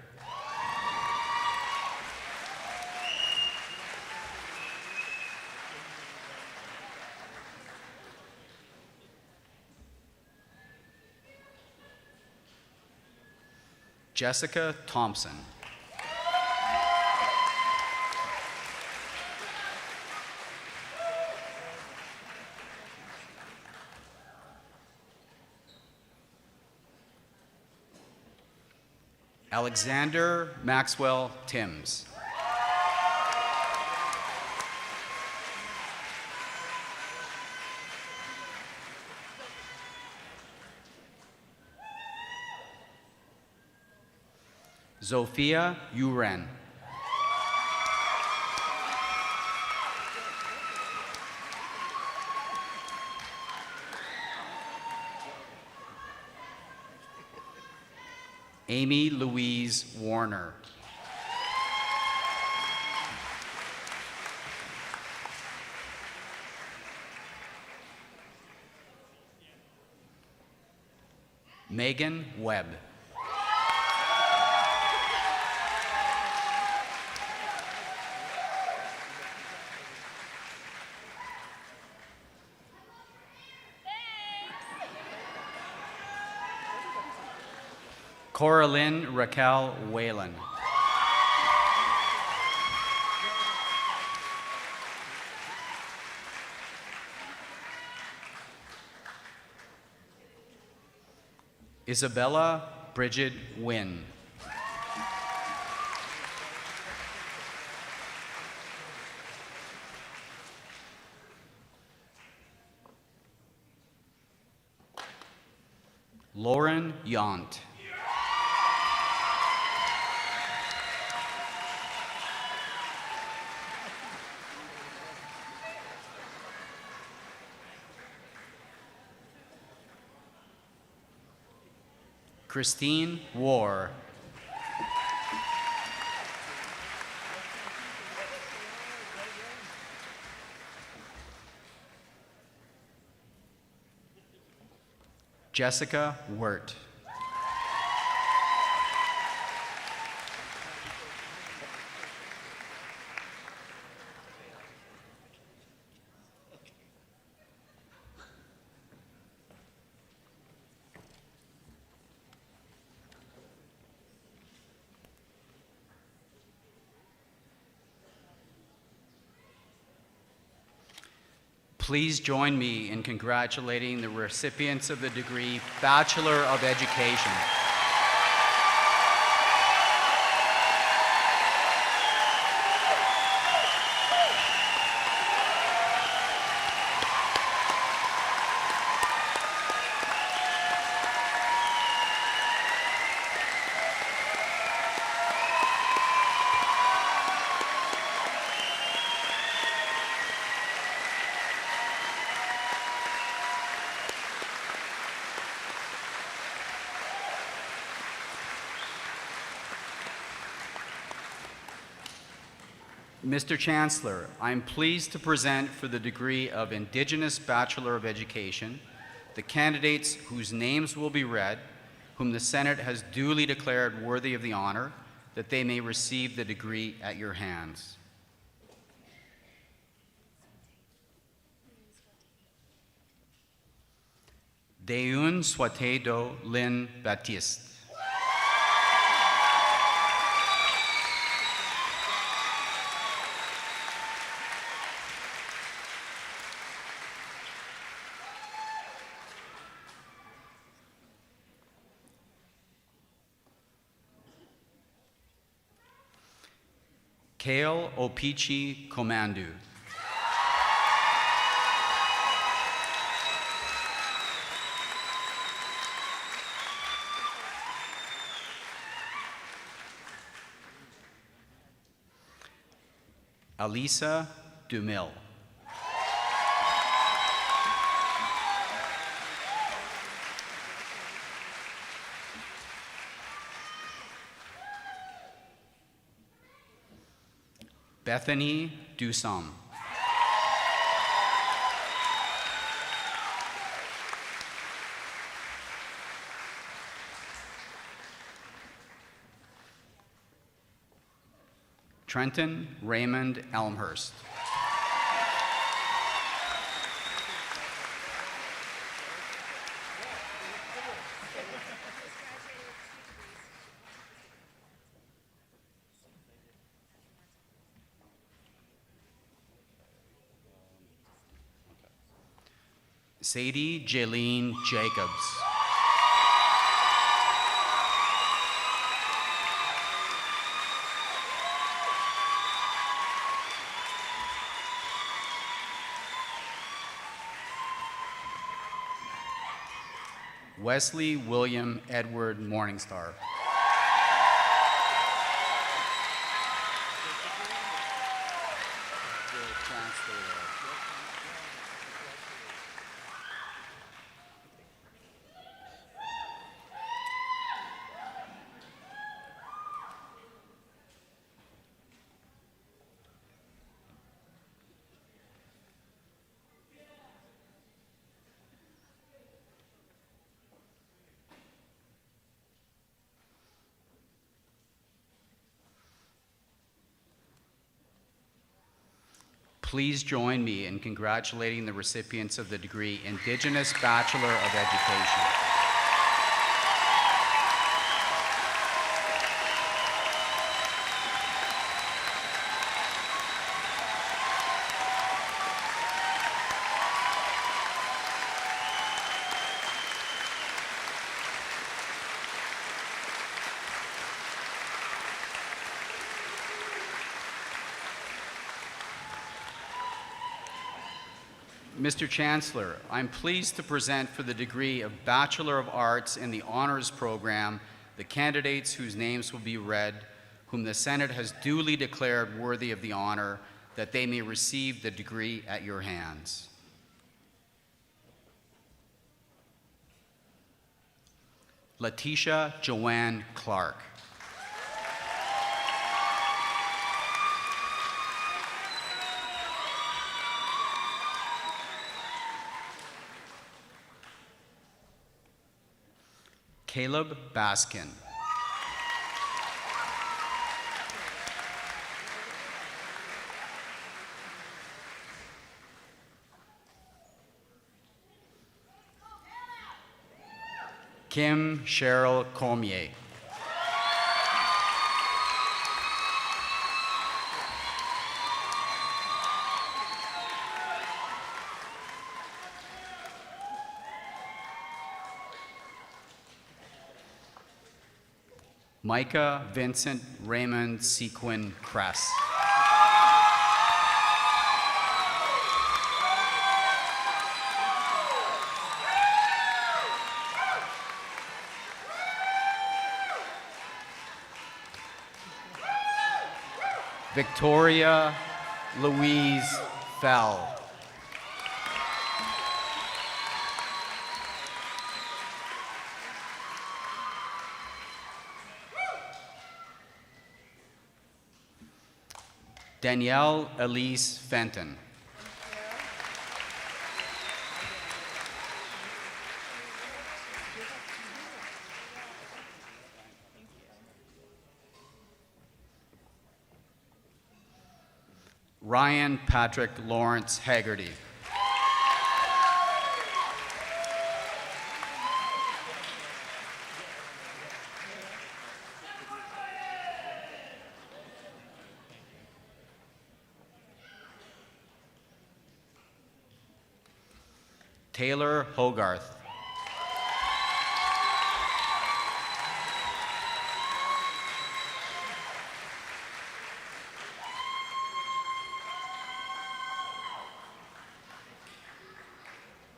Jessica Thompson. Alexander Maxwell Timms. Zofia Uren. Amy Louise Warner. Megan Webb. Coraline Raquel Whalen. Isabella Bridget Wynn. Lauren Yont. Christine War. Jessica Wirt. Please join me in congratulating the recipients of the degree Bachelor of Education. Mr. Chancellor, I am pleased to present for the degree of Indigenous Bachelor of Education the candidates whose names will be read, whom the Senate has duly declared worthy of the honor, that they may receive the degree at your hands. Deun Swatedo Lynn Baptiste. Kale Opichi Komandu. Alisa Dumil. Bethany Dusam. Trenton Raymond Elmhurst. Sadie Jaylene Jacobs. Wesley William Edward Morningstar. Please join me in congratulating the recipients of the degree Indigenous Bachelor of Education. Mr. Chancellor, I'm pleased to present for the degree of Bachelor of Arts in the Honors Program the candidates whose names will be read, whom the Senate has duly declared worthy of the honor, that they may receive the degree at your hands. Letitia Joanne Clark. Caleb Baskin. Kim Cheryl Cormier. Micah Vincent Raymond Sequin Kress. Victoria Louise Fell. Danielle Elise Fenton. Ryan Patrick Lawrence Haggerty. Taylor Hogarth.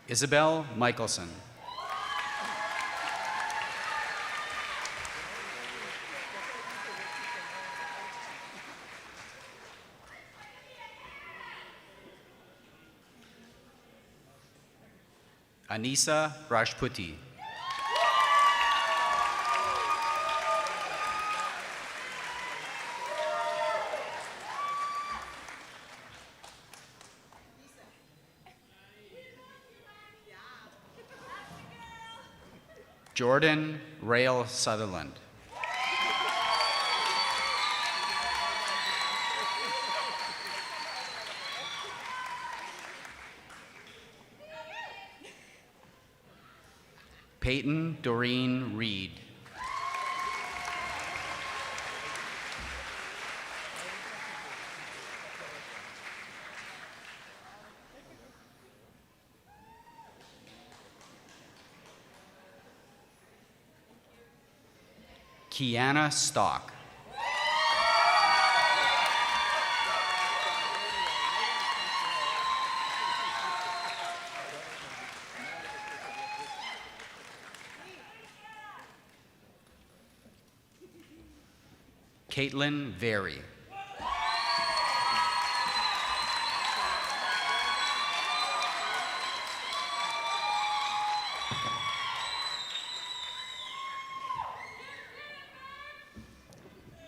Isabel Michelson. Anisa Rashputi. Jordan Rail Sutherland. Peyton Doreen Reed. Kiana Stock. Caitlin Very.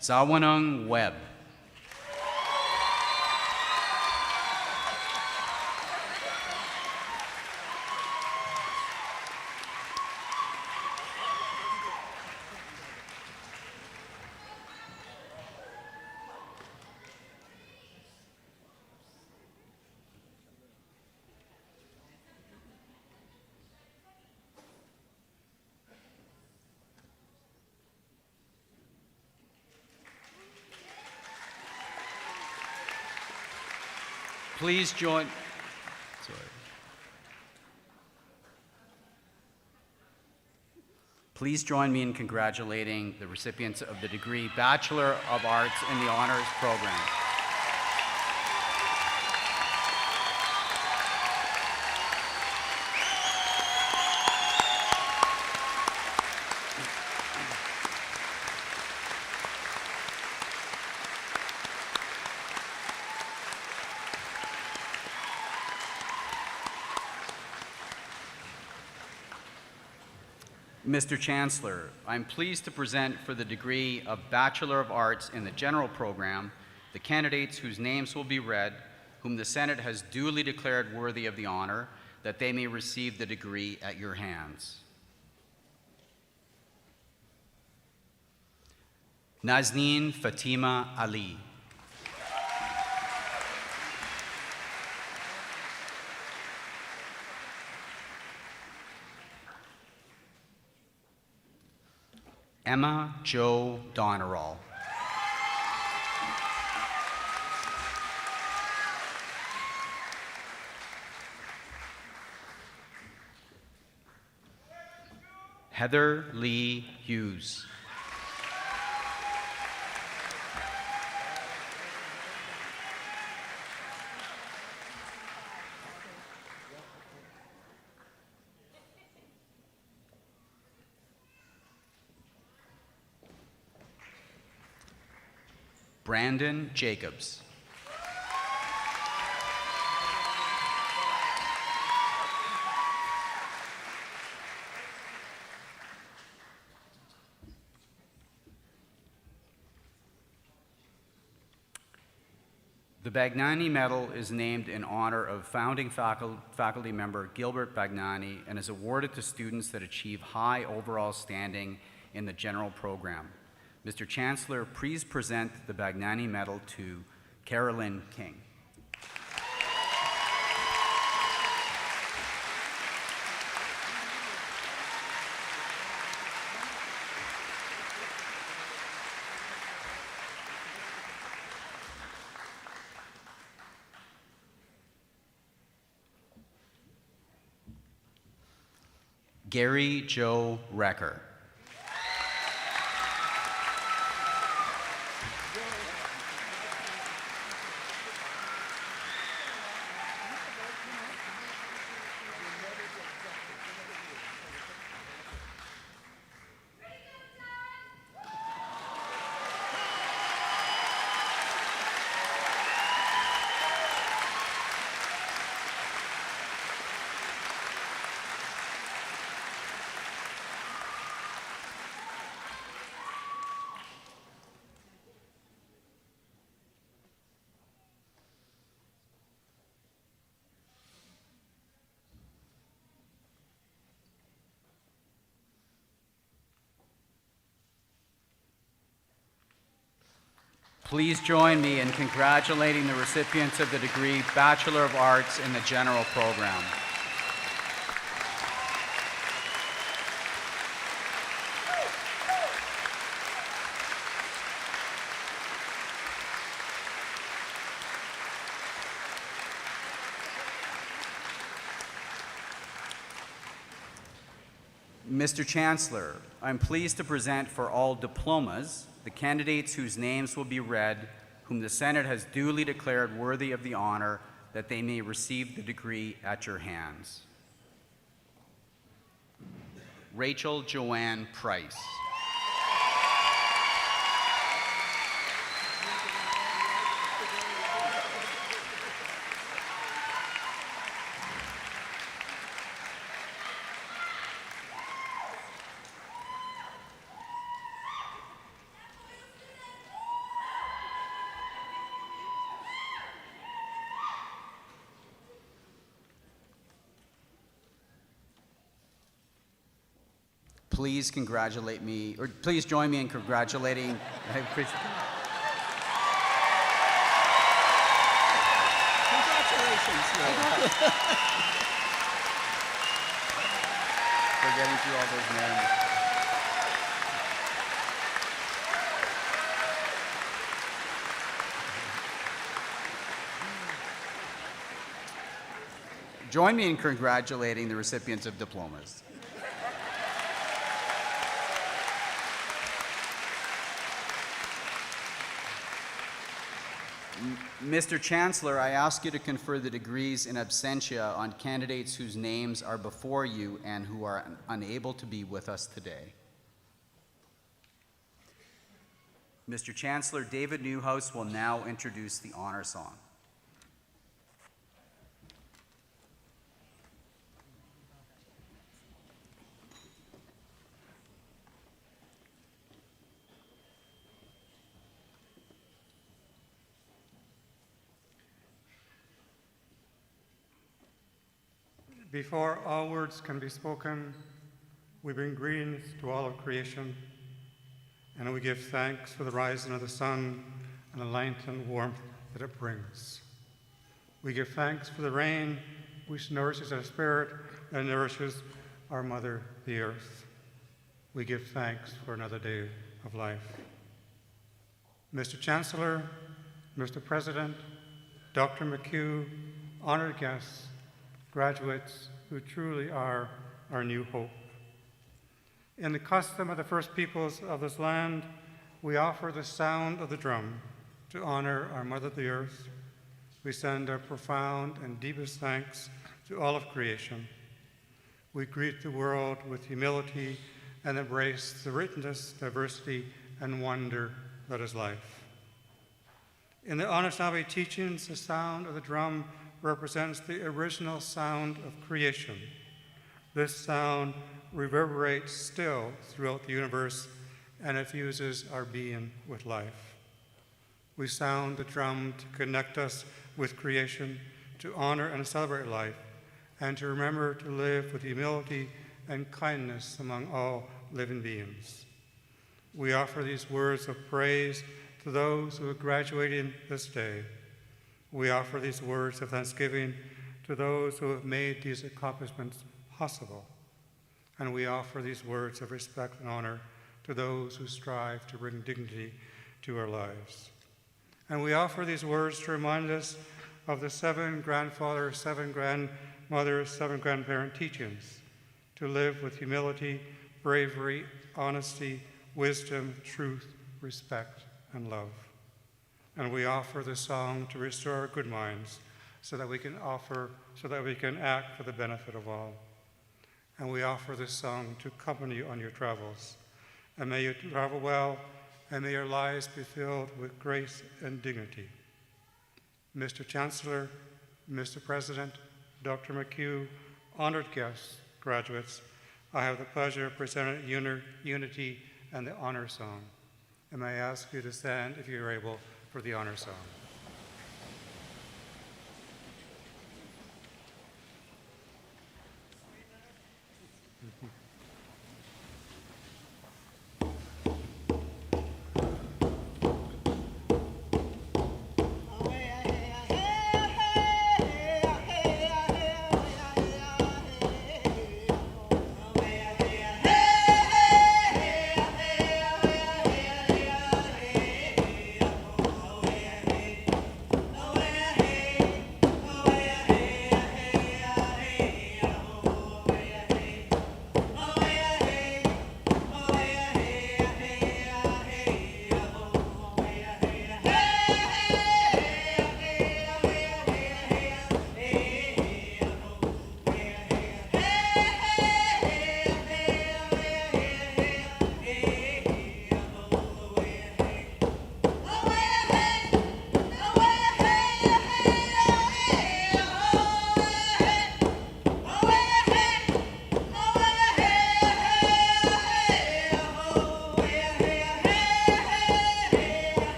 Zawanung Webb. Please join. Sorry. Please join me in congratulating the recipients of the degree Bachelor of Arts in the Honors Program. Mr. Chancellor, I'm pleased to present for the degree of Bachelor of Arts in the General Program the candidates whose names will be read, whom the Senate has duly declared worthy of the honor, that they may receive the degree at your hands. Nazneen Fatima Ali. Emma Jo Donneral. Heather Lee Hughes. Brandon Jacobs. The Bagnani Medal is named in honor of founding faculty member Gilbert Bagnani and is awarded to students that achieve high overall standing in the general program. Mr. Chancellor, please present the Bagnani Medal to Carolyn King. Gary Joe Recker. Please join me in congratulating the recipients of the degree Bachelor of Arts in the General Program. Mr. Chancellor, I'm pleased to present for all diplomas the candidates whose names will be read, whom the Senate has duly declared worthy of the honor, that they may receive the degree at your hands. Rachel Joanne Price. please congratulate me, or please join me in congratulating. I appreciate Congratulations, Leo. for getting through all those names. Join me in congratulating the recipients of diplomas. Mr. Chancellor, I ask you to confer the degrees in absentia on candidates whose names are before you and who are unable to be with us today. Mr. Chancellor, David Newhouse will now introduce the honor song. Before all words can be spoken, we bring greetings to all of creation, and we give thanks for the rising of the sun and the light and warmth that it brings. We give thanks for the rain, which nourishes our spirit and nourishes our mother, the earth. We give thanks for another day of life. Mr. Chancellor, Mr. President, Dr. McHugh, honored guests, graduates who truly are our new hope. In the custom of the first peoples of this land, we offer the sound of the drum to honor our Mother the Earth. We send our profound and deepest thanks to all of creation. We greet the world with humility and embrace the richness, diversity, and wonder that is life. In the Anishinaabe teachings, the sound of the drum represents the original sound of creation. This sound reverberates still throughout the universe and infuses our being with life. We sound the drum to connect us with creation, to honor and celebrate life, and to remember to live with humility and kindness among all living beings. We offer these words of praise to those who are graduating this day. We offer these words of thanksgiving to those who have made these accomplishments possible. And we offer these words of respect and honor to those who strive to bring dignity to our lives. And we offer these words to remind us of the 7 grandfathers, 7 grandmothers, 7 grandparent teachings: to live with humility, bravery, honesty, wisdom, truth, respect, and love. And we offer this song to restore our good minds so that we can act for the benefit of all. And we offer this song to accompany you on your travels. And may you travel well, and may your lives be filled with grace and dignity. Mr. Chancellor, Mr. President, Dr. McHugh, honored guests, graduates, I have the pleasure of presenting Unity and the honor song. And may I ask you to stand, if you are able, for the honor song.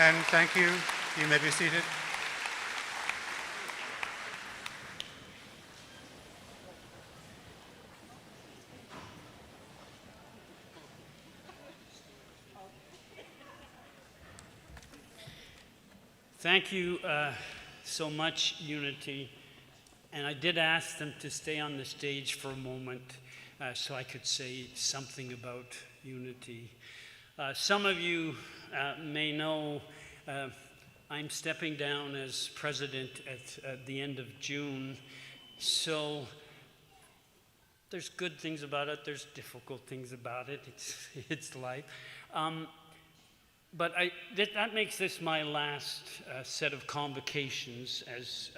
And thank you. You may be seated. Thank you so much, Unity. And I did ask them to stay on the stage for a moment so I could say something about Unity. Some of you may know I'm stepping down as president at the end of June. So there's good things about it, there's difficult things about it, it's life. But that makes this my last set of convocations as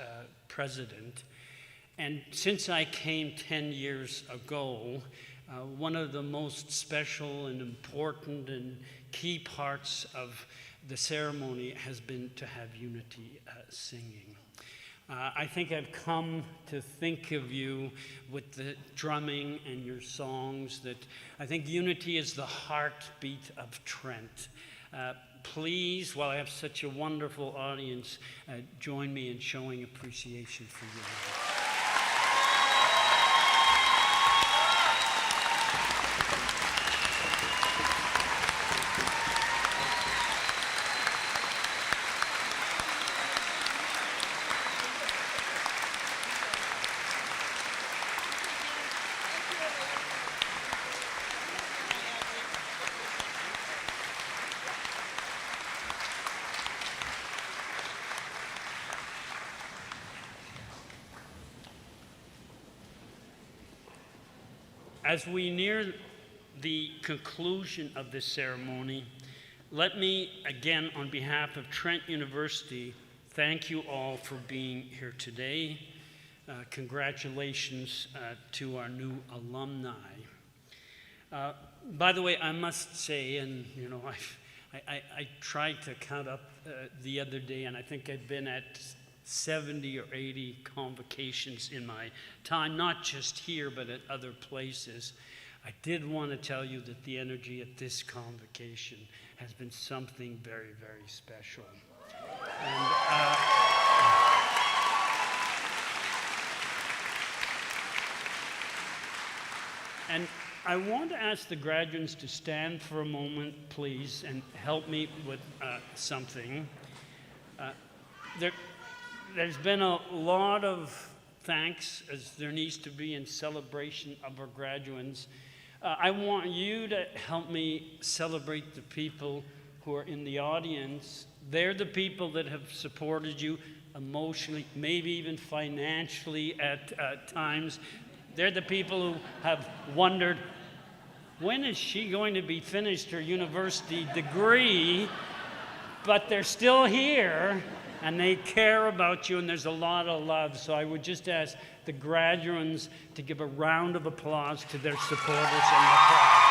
president. And since I came 10 years ago, one of the most special and important and key parts of the ceremony has been to have Unity singing. I think I've come to think of you with the drumming and your songs, that I think Unity is the heartbeat of Trent. Please, while I have such a wonderful audience, join me in showing appreciation for you. As we near the conclusion of this ceremony, let me again, on behalf of Trent University, thank you all for being here today. Congratulations to our new alumni. By the way, I must say, and you know, I tried to count up the other day, and I think I've been at 70 or 80 convocations in my time, not just here, but at other places. I did want to tell you that the energy at this convocation has been something very, very special. And I want to ask the graduates to stand for a moment, please, and help me with something. There's been a lot of thanks, as there needs to be in celebration of our graduates. I want you to help me celebrate the people who are in the audience. They're the people that have supported you emotionally, maybe even financially at times. They're the people who have wondered, when is she going to be finished her university degree? But they're still here. And they care about you, and there's a lot of love. So I would just ask the graduates to give a round of applause to their supporters and the crowd.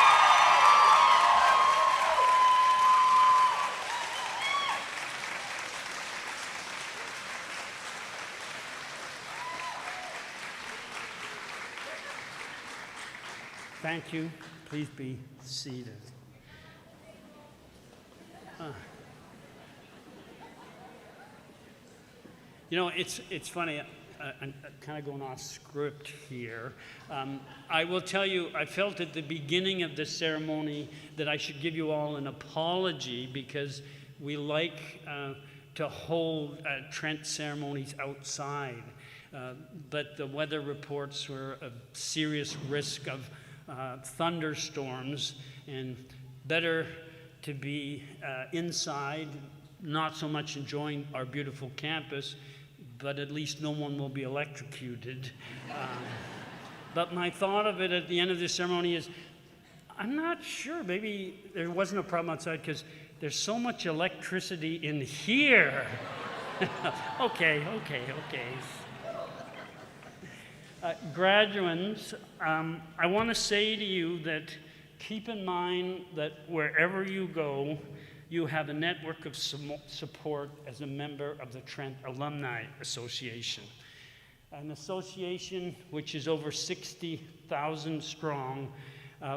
Thank you. Please be seated. You know, it's funny, I'm kind of going off script here. I will tell you, I felt at the beginning of this ceremony that I should give you all an apology, because we like to hold Trent ceremonies outside. But the weather reports were a serious risk of thunderstorms, and better to be inside, not so much enjoying our beautiful campus, but at least no one will be electrocuted. But my thought of it at the end of this ceremony is, I'm not sure, maybe there wasn't a problem outside because there's so much electricity in here. Okay. Graduates, I want to say to you that keep in mind that wherever you go, you have a network of support as a member of the Trent Alumni Association. An association which is over 60,000 strong,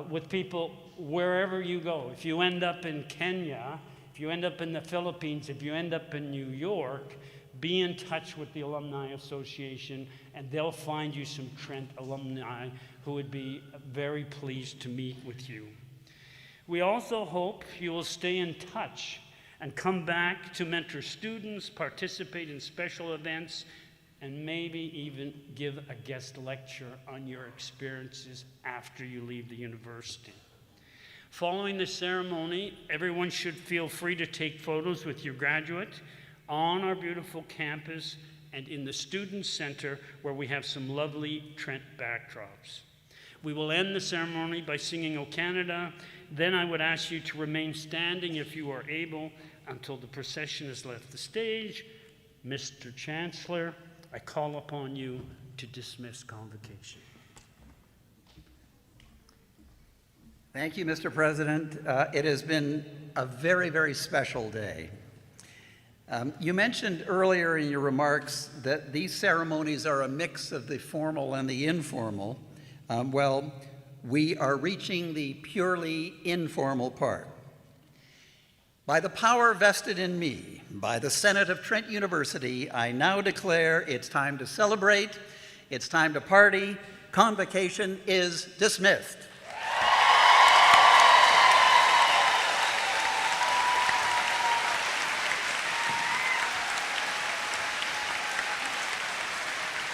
with people wherever you go. If you end up in Kenya, If you end up in the Philippines, if you end up in New York, be in touch with the Alumni Association, and they'll find you some Trent alumni who would be very pleased to meet with you. We also hope you will stay in touch and come back to mentor students, participate in special events, and maybe even give a guest lecture on your experiences after you leave the university. Following the ceremony, everyone should feel free to take photos with your graduate on our beautiful campus and in the Student Center, where we have some lovely Trent backdrops. We will end the ceremony by singing O Canada. Then I would ask you to remain standing if you are able until the procession has left the stage. Mr. Chancellor, I call upon you to dismiss convocation. Thank you, Mr. President. It has been a very, very special day. You mentioned earlier in your remarks that these ceremonies are a mix of the formal and the informal. Well, we are reaching the purely informal part. By the power vested in me by the Senate of Trent University, I now declare it's time to celebrate, it's time to party. Convocation is dismissed.